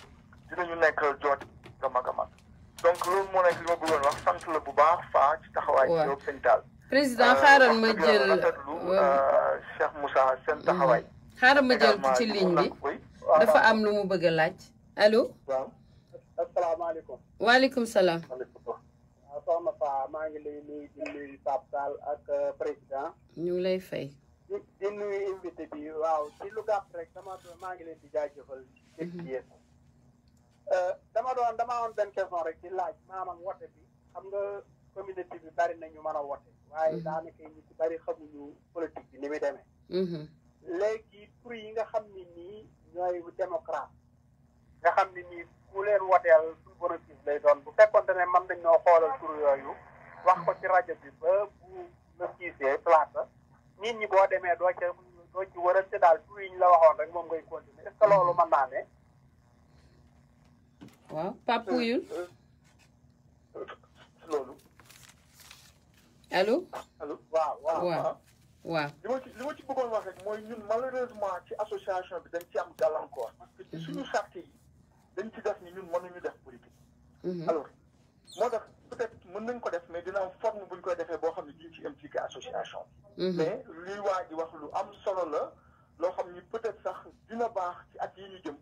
dinañu nekk joot ga mag a mag donc loolu moo nekk li ma bëggoon wax sant la bu baax faa ci taxawaay ci yow sëñ Tall. président xaaral ma jël Cheikh Moussa seen taxawaay. xaaral ma jël ci ligne bi dafa am lu mu bëgg a laaj allo. waaw asalaamaaleykum. waaleykum salaam. soxna Fa maa ngi lay nuyu di nuyu Pape Tall ak président. ñu ngi lay fay. di nuyu invité bi waaw ci lu gàtt rek maa ngi leen di jaajëfal. dama amoon benn question rek di laaj maanaam wote bi xam nga communauté bi bari nañu mën a wote. waaye daanaka ñu ci bari xamuñu politique bi ni muy demee. léegi pour yi nga xam ni nii ñooy démocrate nga xam ni nii ku leen woteel suñu bénéfice lay doon bu fekkoon ne man dañ ñoo xoolal tur yooyu wax ko ci rajo bi ba bu la gisee place nit ñi boo demee doo ci wërante daal tur yi ñu la waxoon rek moom ngay continuer est-ce que loolu mën naa ne. waaw Pape Wuyul. loolu. allo. allo waaw. waaw li ma ci bëggoon wax rek mooy ñun malheureusement ci association bi dañ ci am gàllankoor parce que ci suñu charte yi dañ ci def ni ñun mënuñu def politique. alors moo tax peut-être mën nañ ko def mais dina am forme bu ñu koy defee boo xam ne duñ ci impliqué association bi. mais lii waa ji wax lu am solo la loo xam ni peut-être sax dina baax ci at yi ñu jëm.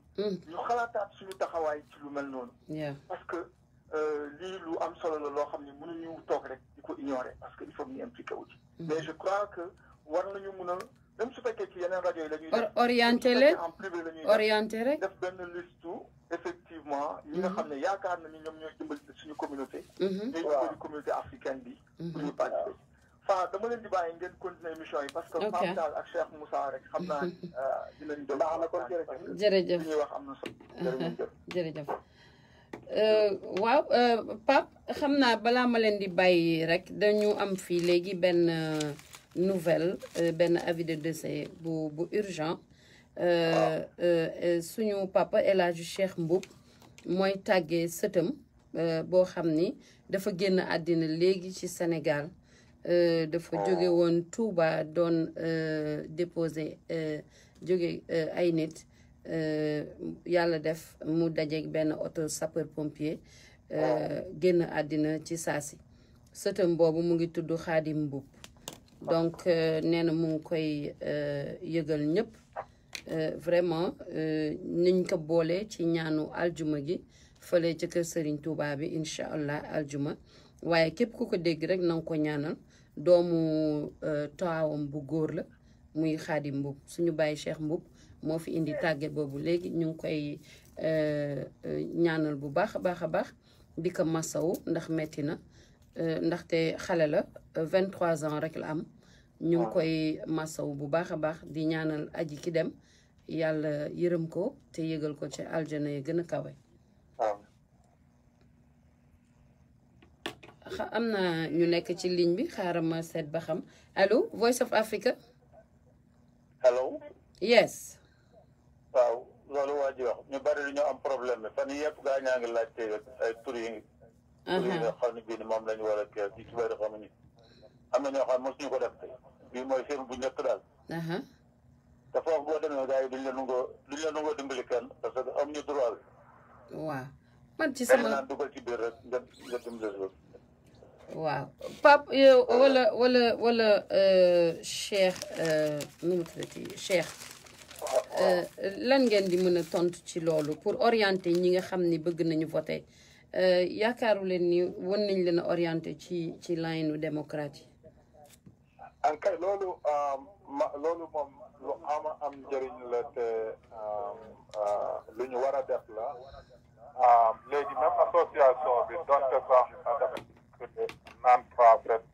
ñu xalaataat suñu taxawaay ci lu mel noonu. parce que lii lu am solo la loo xam ni mënuñu toog rek di ko ignorer parce que il faut ñu impliqué wu ci. mais je crois que war nañu mën a même su fekkee ci yeneen rajo yi la ñuy def. orienté leen en privé la ñuy orienté rek def benn liste effectivement ñi nga xam ne yaakaar na ni ñoom ñooy dimbali suñu communauté. ñooy dimbali communauté africaine bi. pour ñu participer. Fa dama leen di bàyyi ngeen continuer émission yi parce que Pape Tall ak Cheikh Moussa rek xam naa dinañ doon baax na kon jërëjëf li ñuy wax am na solo jërëjëf waaw Pape xam naa balaa ma leen di bàyyi rek dañu am fii léegi benn nouvelle benn avis de décès bu urgent suñu papa El Hadji Cheikh Mboup mooy tàggee sëtam boo xam ni dafa génn àddina léegi ci Sénégal dafa jóge woon Touba doon déposé jóge ay nit yàlla def mu dajeeg benn auto sapeur pompier génn àddina ci saasi sëtam boobu mu ngi tudd Khadim Mboup donc nee na mu ngi koy yëgal ñëpp vraiment niñ ko boole ci ñaanu aljuma gi fële ci kër Serigne Touba bi incha allah aljuma waaye képp ku ko dégg rek na nga ko ñaanal doomu taawam bu góor la muy Khadim Mboup suñu bàyyi Cheikh Mboup moo fi indi tàgge boobu léegi ñu ngi koy ñaanal bu baax a baax a baax di ko masawu ndax metti na ndaxte xale la 23 ans rek la am ñu ngi koy masawu bu baax a baax di ñaanal aji ki dem yàlla yërëm ko te yëgal ko ci aljana yi gën a kawe. am na ñu nekk ci ligne bi xaaral ma seet ba xam allo Voice of Africa. allo. yes. waaw loolu waa ji wax ñu bari lu ñu am problème bi fan yii yëpp gaa ñaa ngi laajte ay tur yi. tur yi nga xam ne bii moom la ñu war a kii ci ci bëri xamuñu am na ñoo xam ne mosuñu ko def tey bii mooy seen bu njëkk daal. te foofu boo demee gars yi duñ la nangoo dimbali kenn parce que amuñu droit bi. waaw man ci sama naan dugal ci biir rek nga dimbali. waaw Pape wala Cheikh nu mu tuddati Cheikh lan ngeen di mën a tontu ci loolu pour orienter ñi nga xam ni bëgg nañu voter yaakaaru leen ni wan nañ leen a orienter ci line démocrate yi. ankay loolu moom lu am njëriñ la te lu ñu war a def la léegi même association bi donte sax dafa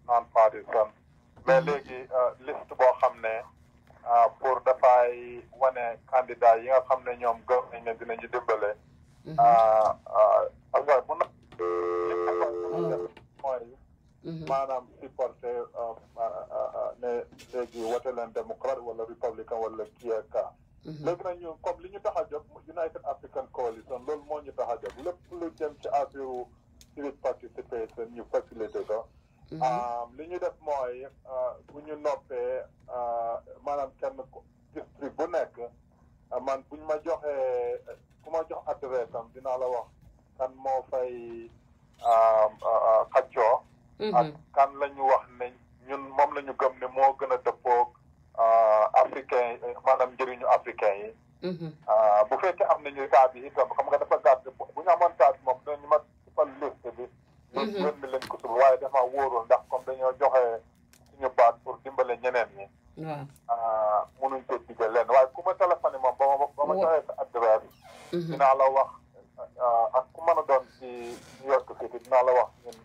non-partisan mais léegi liste boo xam ne pour dafay wane candidat yi nga xam ne ñoom gëm nañ ne dinañu dimbale affaire bu nag mooy maanaam supporté ne léegi wote leen démocrate wala républicain wala kii ak kaa léegi nag ñu comme li ñu tax a jóg United African Coalition loolu moo ñu tax a jóg lépp lu jëm ci affaire civic participation ñu facilité ko li ñu def mooy bu ñu noppee maanaam kenn district bu nekk man buñ ma joxee ku ma jox adresse am dinaa la wax kan moo fay xaccoo ak kan la ñu wax ne ñun moom la ñu gëm ne moo gën a dëppoog africain yi maanaam njëriñu africain yi bu fekkee am nañu cas bi itam xam nga dafa gàtt bu ñu amoon cas bi moom dinañu ma defal liste bi ñu yónni leen ko suba waaye dafa wóorul ndax comme dañoo joxe suñu baat pour dimbale ñeneen ñi mënuñ ko digal leen waaye ku ma téléphoné moom ba ma joxee sa adresse dinaa la wax ak ku mën a doon ci New York City dinaa la wax ñun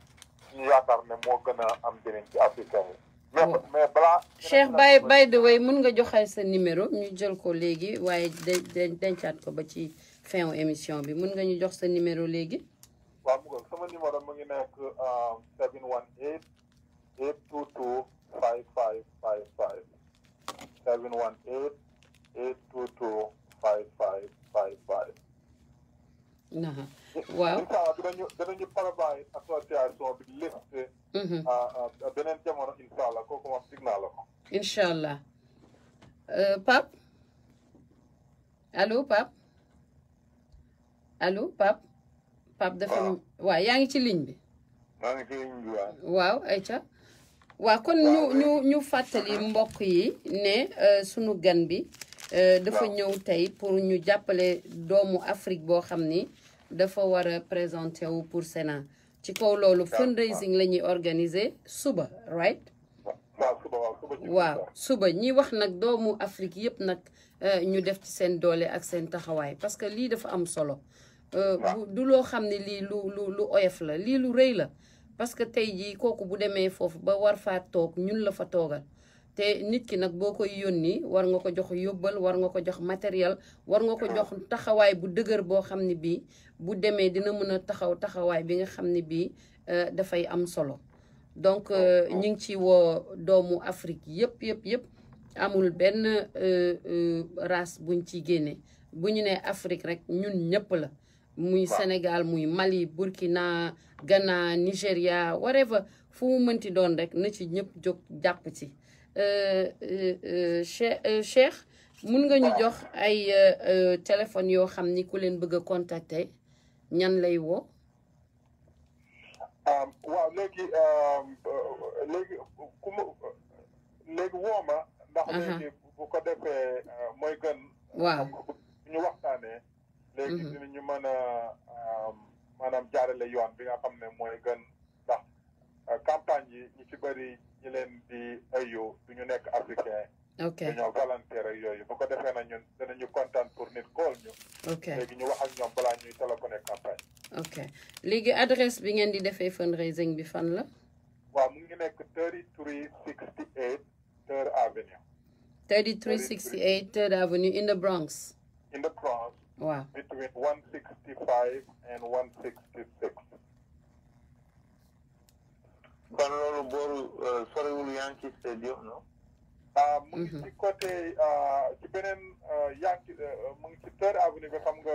ñu yaakaar ne moo gën a am njëriñ ci africain yi mais balaa Cheikh by the way mun nga joxe sa numéro ñu jël ko léegi waaye dencaat ko ba ci fin émission bi mun nga ñu jox sa numéro léegi waaw mu ngi sama numéro mu ngi nekk 718 822 5555 718 822 5555 waaw dinañu provide association bi liste beneen jamono incha allah kooku moom signal la ko. incha allah Pape allo Pape allo Pape. Pape dafa waaw yaa ngi ci ligne bi. maa ngi ci ligne bi waaw ayca waaw kon ñu fàttali mbokk yi ne sunu gan bi. dafa ñëw tey pour ñu jàppale doomu Afrique boo xam ni dafa war a présenter wu pour Sénat ci kaw loolu fundraising la ñuy organiser suba right. waaw suba ñi wax nag doomu Afrique yëpp nag ñu def ci seen doole ak seen taxawaay parce que lii dafa am solo. du loo xam ne lii lu oyof la lii lu rëy la parce que tey jii kooku bu demee foofu ba war faa toog ñun la fa toogal te nit ki nag boo koy yónni war nga ko jox yóbbal war nga ko jox matériel war nga ko jox taxawaay bu dëgër boo xam ne bii bu demee dina mën a taxawaay bi nga xam ne bii dafay am solo donc ñu ngi ci woo doomu Afrique yëpp amul benn race buñ ciy génne bu ñu nee Afrique rek ñun ñëpp la muy Sénégal muy Mali Burkina Ghana Nigéria whatever fu mu mënti doon rek na ci ñëpp jóg jàpp ci Cheikh mun nga ñu jox ay téléphone yoo xam ni ku leen bëgg a contacter ñan lay woo. waaw léegi woo ma ndax léegi bu ko defee mooy gën. waaw ñu waxtaanee. léegi dinañu mën a maanaam jaarale yoon bi nga xam ne mooy gën ndax campagne yi ñi ci bëri ñi leen di ayu du ñu nekk africain. ok dañoo volontaire ak yooyu bu ko defee na ñun danañu kontaan pour nit call ñu. ok léegi ñu wax ak ñoom balaa ñuy téléphoné campagne. ok léegi adresse bi ngeen di defee fundraising bi fan la. waaw mu ngi nekk 3368 3rd Avenue. 3368 3rd Avenue in the Bronx. In the Bronx. Wow. Between 165 and 166. kon loolu booru soriwul Yankee Stadium no. mu ngi ci côté ci beneen Yankee mu ngi ci 3rd Avenue bi xam nga.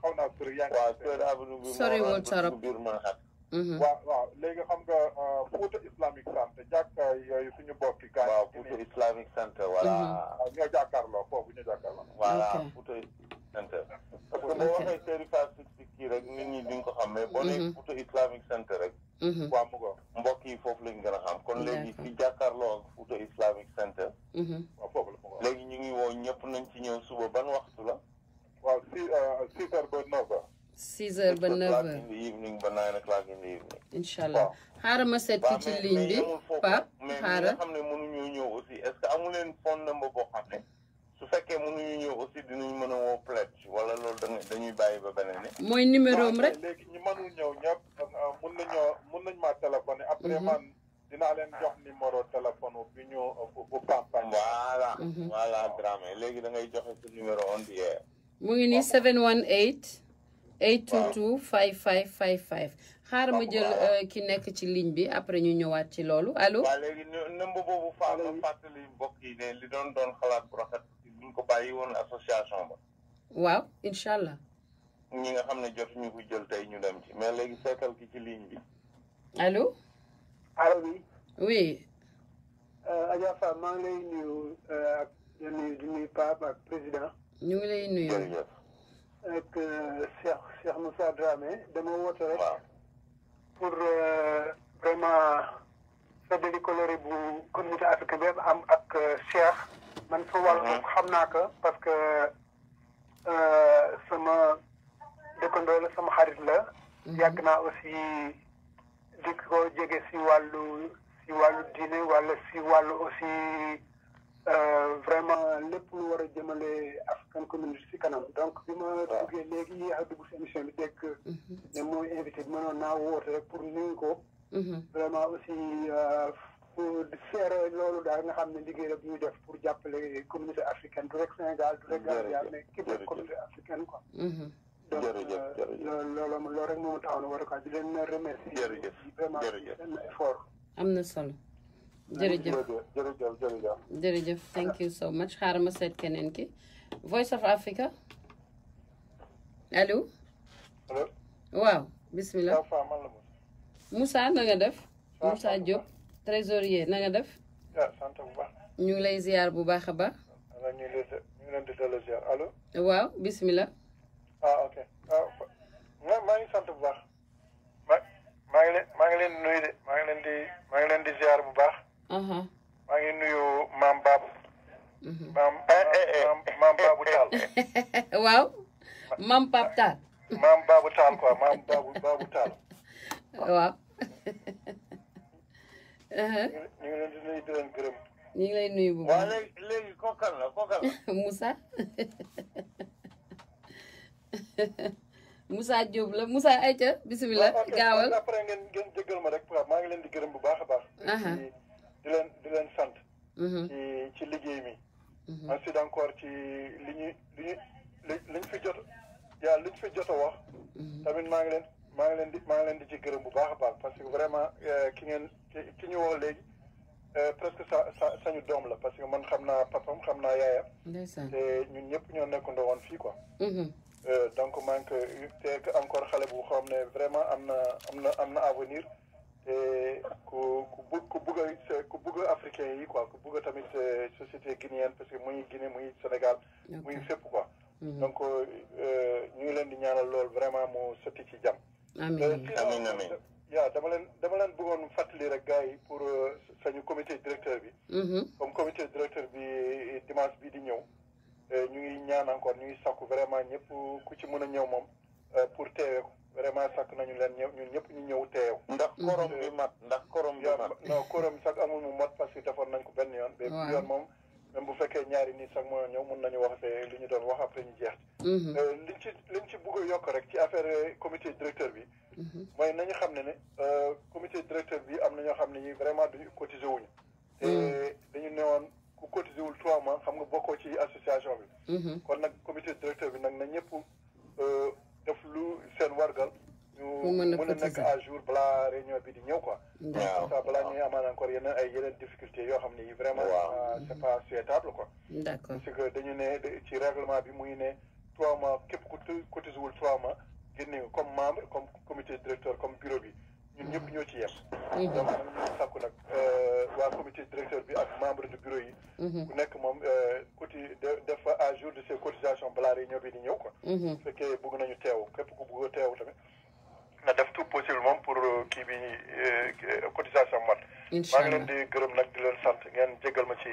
xaw naa sori Yankee. waaw 3rd Avenue bi soriwul torop biir Manhattan. waaw léegi xam nga Fouta Islamic Center jàkka yooyu suñu bokki gars. waaw Fouta Islamic Center voilà. ñoo jàkkaarloo foofu ñoo jàkkaarloo. voilà Fouta Center. parce que boo waxee Serifa kii rek nit ñi duñ ko xam mais boo nee Fouta Islamic Center rek. waaw mu go mbokk yi foofu lañ gën a xam kon léegi fi jàkkaarloo ak Fouta Islamic Center. waaw foofu la mu go léegi ñu ngi woo ñëpp nañ ci ñëw suba ban waxtu la. waaw 6 heures ba 9 heures. 6 heures ba 9 heures. in the evening ba 9 o'clock in the evening. incha allah xaaral ma seet ki ci ligne bi Pape xaaral mais nga xam ne mënuñoo ñëw aussi est-ce que amu leen phone number boo xam ne su fekkee mënuñu ñëw aussi dinañ mën a woo pledge wala loolu dañuy bàyyi ba beneen ne. mooy numéro am rek. léegi ñu mënul ñëw ñëpp mun nañ maa téléphoné après man dinaa leen jox numéro téléphone bi ñu bu campagne. voilà Dramé léegi da ngay joxe sa numéro on the air. mu ngi nii 718 822 5555 xaaral ma jël ki nekk ci ligne bi après ñu ñëwaat ci loolu allo. waaw léegi nëmb boobu fàttali mbokk yi ne li doon xalaat bu rafet buñ ko bàyyi woon association ba. waaw incha allah. ñi nga xam ne jotuñu ko jël tey ñu dem ci mais léegi seetal ki ci ligne bi. allo. allo oui. oui. Adja Fall maa ngi lay nuyu ak di nuyu Pape ak président. ñu ngi lay nuyu. jërëjëf. ak Cheikh Moussa Dramé dama woote rek. pour vraiment feddali coloré bu communauté africaine bi am ak Cheikh man fa wàllu xam naa ko parce que sama dëkkandoo la sama xarit la. yàgg naa aussi di ko jege si wàllu diine wala si wàllu aussi vraiment lépp lu war a jëmale African community si kanam donc bi ma duggee léegi ak dugg si émission bi dégg ne mooy invité bi mënoon naa woote rek pour nuyu ko vraiment aussi pour seere loolu daal nga xam ne liggéey la bu ñuy def pour jàppale communauté africaine du rek Sénégal du rek Gambia mais képp communauté africaine quoi donc loolu rek moo taxaw na war a quoi di leen remercier vraiment seen effort am na solo jërëjëf thank you so much xaaral ma seet keneen ki Voice of Africa allo waaw bismillah Moussa na nga def Moussa Diop trésorier na nga def. sant bu baax. ñu ngi lay ziar bu baax a baax. ñu ngi leen di dellu ziar allo. waaw bismillah. ok maa ngi sant bu baax. maa ngi leen di nuyu de maa ngi leen di ziar bu baax. maa ngi nuyu maam Babou. maam Babou Tall. waaw maam Pape Tall. maam Babou Tall quoi maam Babou Tall. waaw. ñu ngi leen di nuyu di leen gërëm. ñu ngi lay nuyu bu baax. waaw léegi kookal la Moussa. Moussa Diop la Moussa ayca bisimilah gaawal. après ngeen jégal ma rek maa ngi leen di gërëm bu baax a baax. di leen sant. ci liggéey mi. ensuite encore ci liñ fi jot a wax. tamit maa ngi leen di ci gërëm bu baax a baax parce que vraiment ki ñu woo léegi presque sañu doom la parce que man xam naa papam xam naa yaayam. te ñun ñëpp ñoo nekkandoo woon fii quoi. donc maa ngi te encore xale bu xam ne vraiment am na avenir te ku bëgg africain yi quoi ku bëgg tamit société guinéenne parce que muy Guinée muy Sénégal muy fépp quoi. donc ñu ngi leen di ñaanal lool vraiment mu sotti ci jàmm. amiin yaa dama leen bëggoon fàttali rek gars yi pour sañu comité directeur bi. comme comité directeur bi dimanche bii di ñëw. ñu ngi ñaan encore ñu ngi sakku vraiment ñëpp ku ci mën a ñëw moom pour teewee ko vraiment sakk nañu leen ñun ñëpp ñu ñëw teew. ndax korom bi mat non korom sax amul mu mat parce que defoon nañ ko benn yoon. waaw yoon moom même bu fekkee ñaari nit sax moo ñëw mën nañu wax li ñu doon wax après ñu jeex. liñ ci bëgg a yokk rek ci affaire comité directeur bi. mooy nañu xam ne comité directeur bi am na ñoo xam ne ñi vraiment duñu cotisé wuñu. te dañu newoon ku cotisé wul 3 mois xam nga bokkoo ci association bi. kon nag comité directeur bi nag na ñëpp def lu seen wargal. ñu mën a nekk à jour balaa réunion bi di ñëw quoi. waaw ça balaa ñuy amaan encore yeneen difficultés yoo xam ne yi vraiment. c'est pas souhaitable quoi. d'accord parce que dañu ne ci règlement bi muy ne 3 mois képp ku cotisé wul 3 mois génne comme membre comme comité directeur comme bureau bi ñun ñëpp ñoo ci yem. donc nag ñu sàkku nag waa comité directeur bi ak membre du bureau yi. ku nekk moom def à jour de ses cotisations balaa réunion bi di ñëw quoi. su fekkee bëgg nañu teew képp ku bëgg a teew tamit na def tout possible moom pour kii bi cotisation mat. maa ngi leen di gërëm nag di leen sant ngeen jégal ma ci.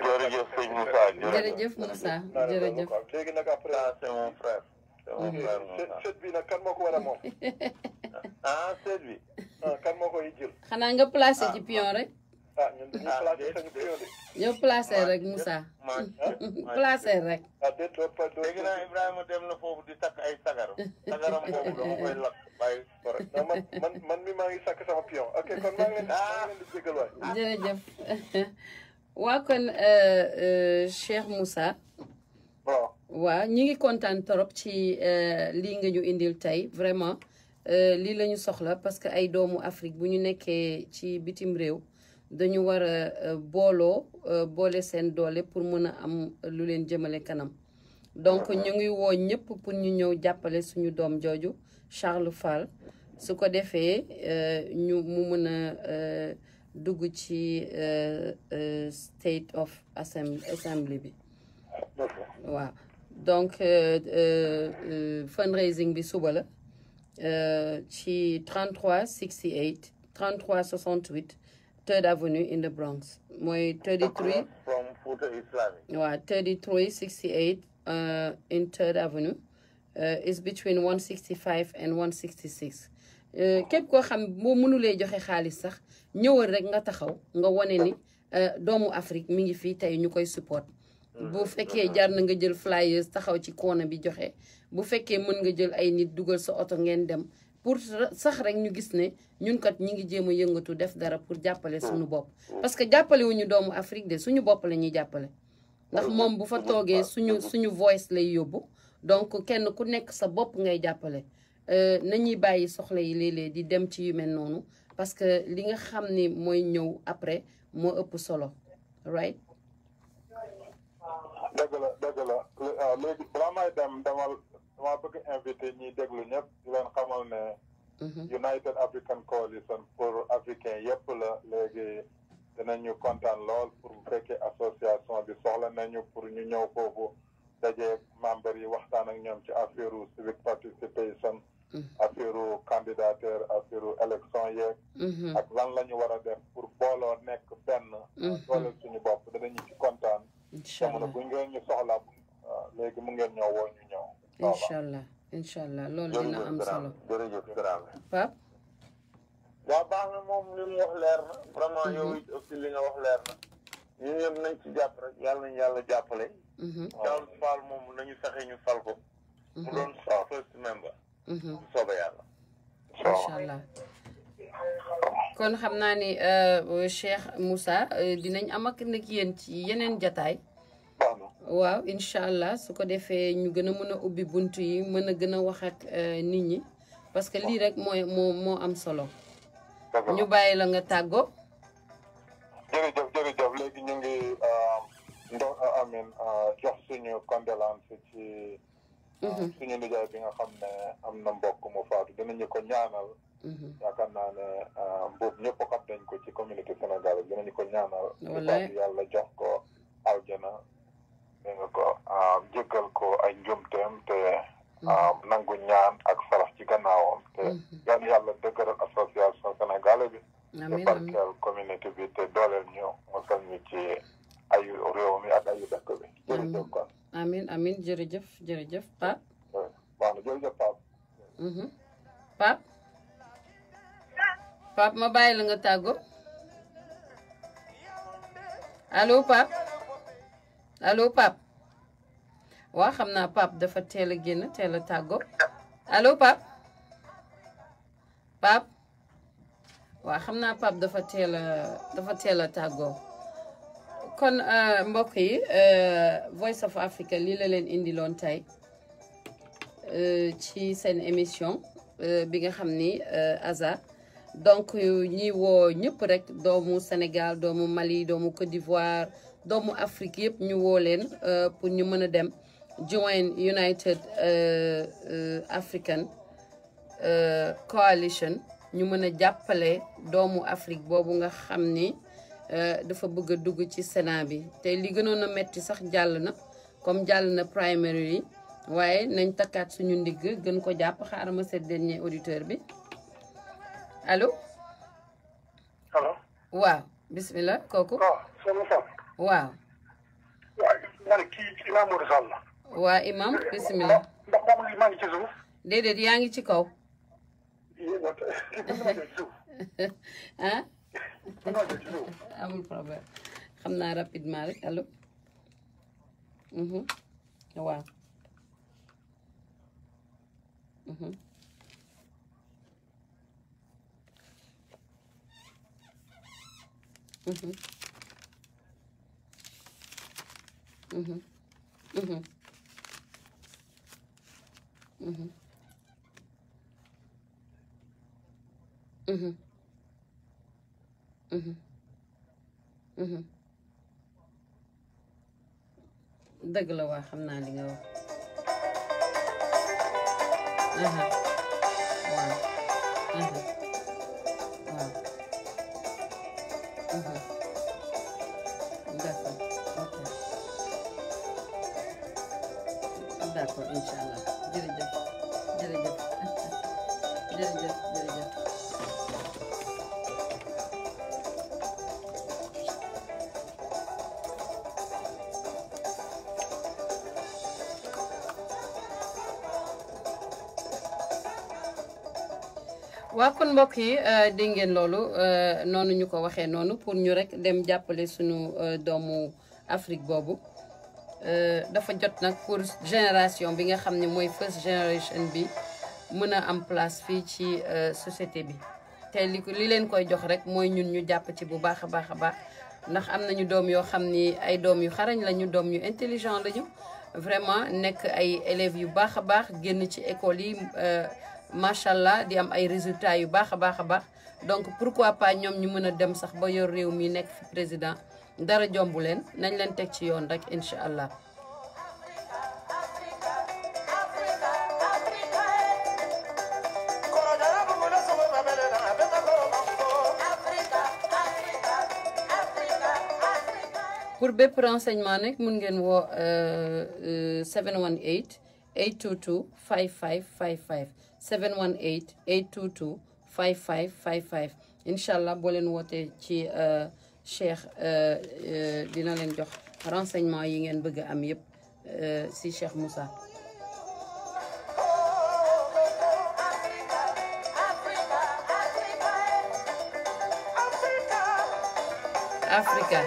jërëjëf sëñ Moussa jërëjëf Moussa jërëjëf. léegi nag après c'est mon frère. sët bi nag kan moo ko war a moom. sët bi. kan moo koy jël. xanaa nga placé ci pion rek. ñun dañuy placé sañu pion de. ñoo placé rek Moussa. placé rek. léegi nag Ibrahima dem na foofu di takk ay sagaram boobu dama koy lakk bàyyi ko rek. man mi maa ngi sakk sama pion ok kon maa ngi leen di jégal waay. jërëjëf waa kon Cheikh Moussa. waaw ñu ngi kontaan trop ci lii nga ñu indil tey vraiment lii la ñu soxla parce que ay doomu Afrique bu ñu nekkee ci bitim réew dañu war a boole seen doole pour mën a am lu leen jëmale kanam donc ñu ngi woo ñëpp pour ñu ñëw jàppale suñu doom jooju Charles Fall su ko defee mu mën a dugg ci State of Assembly bi waaw donc fundraising bi suba la ci 3368 3368 3rd Avenue in the Bronx mooy 33 from Fouta Islamic waaw 3368 in 3rd Avenue is between 165 and 166 képp koo xam boo mënulee joxe xaalis sax ñëwal rek nga taxaw nga wane ni doomu Afrique mi ngi fii tey ñu koy support bu fekkee jar na nga jël flyers taxaw ci koona bi joxe bu fekkee mën nga jël ay nit dugal sa oto ngeen dem pour sax rek ñu gis ne ñun kat ñi ngi jéem a yëngatu def dara pour jàppale suñu bopp parce que jàppale wuñu doomu Afrique de suñu bopp la ñuy jàppale ndax moom bu fa toogee suñu voice lay yóbbu donc kenn ku nekk sa bopp ngay jàppale nañuy bàyyi soxla yi léeg-léeg di dem ci yu mel noonu parce que li nga xam ni mooy ñëw après moo ëpp solo right dëgg la léegi balaa may dem dama bëgg invité ñiy déglu ñëpp di leen xamal ne United African Coalition pour africain yëpp la léegi dinañu kontaan lool pour bu fekkee association bi soxla nañu pour ñu ñëw foofu daje membre yi waxtaan ak ñoom ci affaire civic participation affaire candidature affaire élection yeeg ak lan la ñu war a def pour booloo nekk benn dooleel suñu bopp danañu ci kontaan jamono bu ngeen ñu soxla léegi mu ngeen ñëw woo ñu ñëw incha allah loolu dina am solo jërëjëf Dramé Pape waaw baax na moom li mu wax leer na vraiment yow it aussi li nga wax leer na ñun ñëpp nañ ci jàpp rek yàlla nañu yàlla jàppale Charles Fall moom nañu fexe ñu fal ko mu doon first member bu soobee yàlla incha allah kon xam naa ni Cheikh Moussa dinañ am ak nag yéen ci yeneen jataay waaw incha allah su ko defee ñu gën a mën a ubbi bunt yi mën a gën a wax ak nit ñi parce que lii rek moo am solo ñu bàyyi la nga tàggoo jërëjëf léegi ñu ngi jox suñu condoléance ci suñu nijaay bi nga xam ne am na mbokk mu faatu dinañu ko ñaanal yaakaar naa ne boobu ñëpp xam nañ ko ci communauté sénégalaise dinañu ko ñaanal faatu yàlla jox ko aljana dégg nga ko jéggal ko ay njumteem te nangu ñaan ak sarax ci gannaawam te yan yàlla dëgëral association sénégalaise bi te barkeel communauté bi te dooleel ñu mosal ñu ci ayu réew mi ak ayu dëkk bi jërëjëf kon amin jërëjëf Pape waaw na jërëjëf Pape ma bàyyi la nga tàggoo allo Pape waa xam naa Pape dafa teel a génn teel a tàggoo allo Pape waa xam naa Pape dafa teel a tàggoo kon mbokk yi Voice of Africa lii la leen indiloon tey ci seen émission bi nga xam ni Aza donc ñi woo ñëpp rek doomu Sénégal doomu Mali doomu Côte d'Ivoire doomu Afrique yëpp ñu woo leen pour ñu mën a dem join United African Coalition ñu mën a jàppale doomu Afrique boobu nga xam ni dafa bëgg a dugg ci Sénat bi te li gënoon a metti sax jàll na comme jàll na primary yi waaye nañ takkaat suñu ndigg gën ko jàpp xaaral ma seet dernier auditeur bi allo waaw bismillah kooku waaw waa imam bismillah déedéet yaa ngi ci kaw ah amul problème xam naa rapidement rek allo waaw dëgg la waa xam naa li nga wax waaw waaw d'accord ok d'accord incha allah jërëjëf waa kon mbokk yi dégg ngeen loolu noonu ñu ko waxee noonu pour ñu rek dem jàppale suñu doomu Afrique boobu dafa jot nag pour génération bi nga xam ne mooy first generation bi mën a am place fii ci société bi te li leen koy jox rek mooy ñun ñu jàpp ci bu baax a baax a baax ndax am nañu doom yoo xam ni ay doom yu xarañ lañu doom yu intelligent lañu vraiment nekk ay élèves yu baax a baax génn ci école yi macha allah di am ay résultats yu baax a baax a baax donc pourquoi pas ñoom ñu mën a dem sax ba yor réew mi nekk fi président dara jombu leen nañ leen teg ci yoon rek incha allah. pour bépp renseignement nag mun ngeen woo 718 822 5555 718 822 5555 incha allah boo leen wootee ci Cheikh dina leen jox renseignement yi ngeen bëgg a am yépp si Cheikh Moussa. Africa.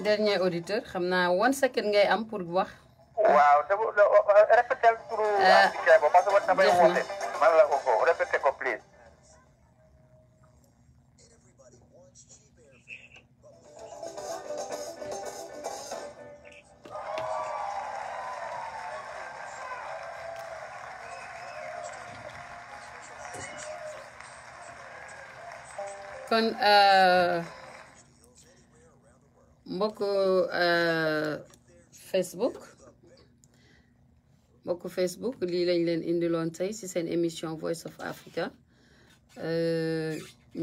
Dernier auditeur xam naa 1 second ngay am pour wax. waaw répété turu africain ba parce que damay woote man la ko répété ko please. kon mbokk Facebook lii lañ leen indiloon tey ci seen émission Voice of Africa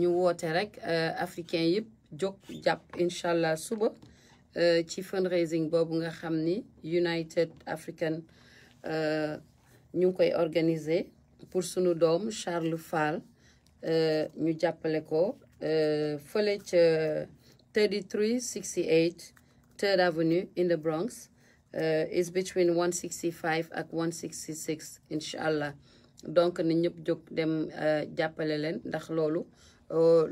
ñu woote rek africain yëpp jóg jàpp incha allah suba ci fundraising boobu nga xam ni United African ñu ngi koy organiser pour sunu doom Charles Fall ñu jàppale ko fële ca 3368 3rd Avenue in the Bronx is between 165 ak 166 incha allah donc ni ñëpp jóg dem jàppale leen ndax loolu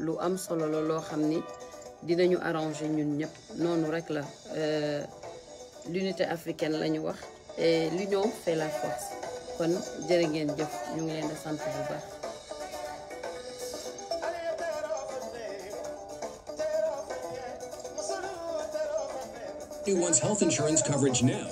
lu am solo la loo xam ni dinañu arranger ñun ñëpp noonu rek la l'unité africaine la ñu wax et l'union fait la force kon jërë ngeen jëf ñu ngi leen di sant bu baax. Who wants health insurance coverage now?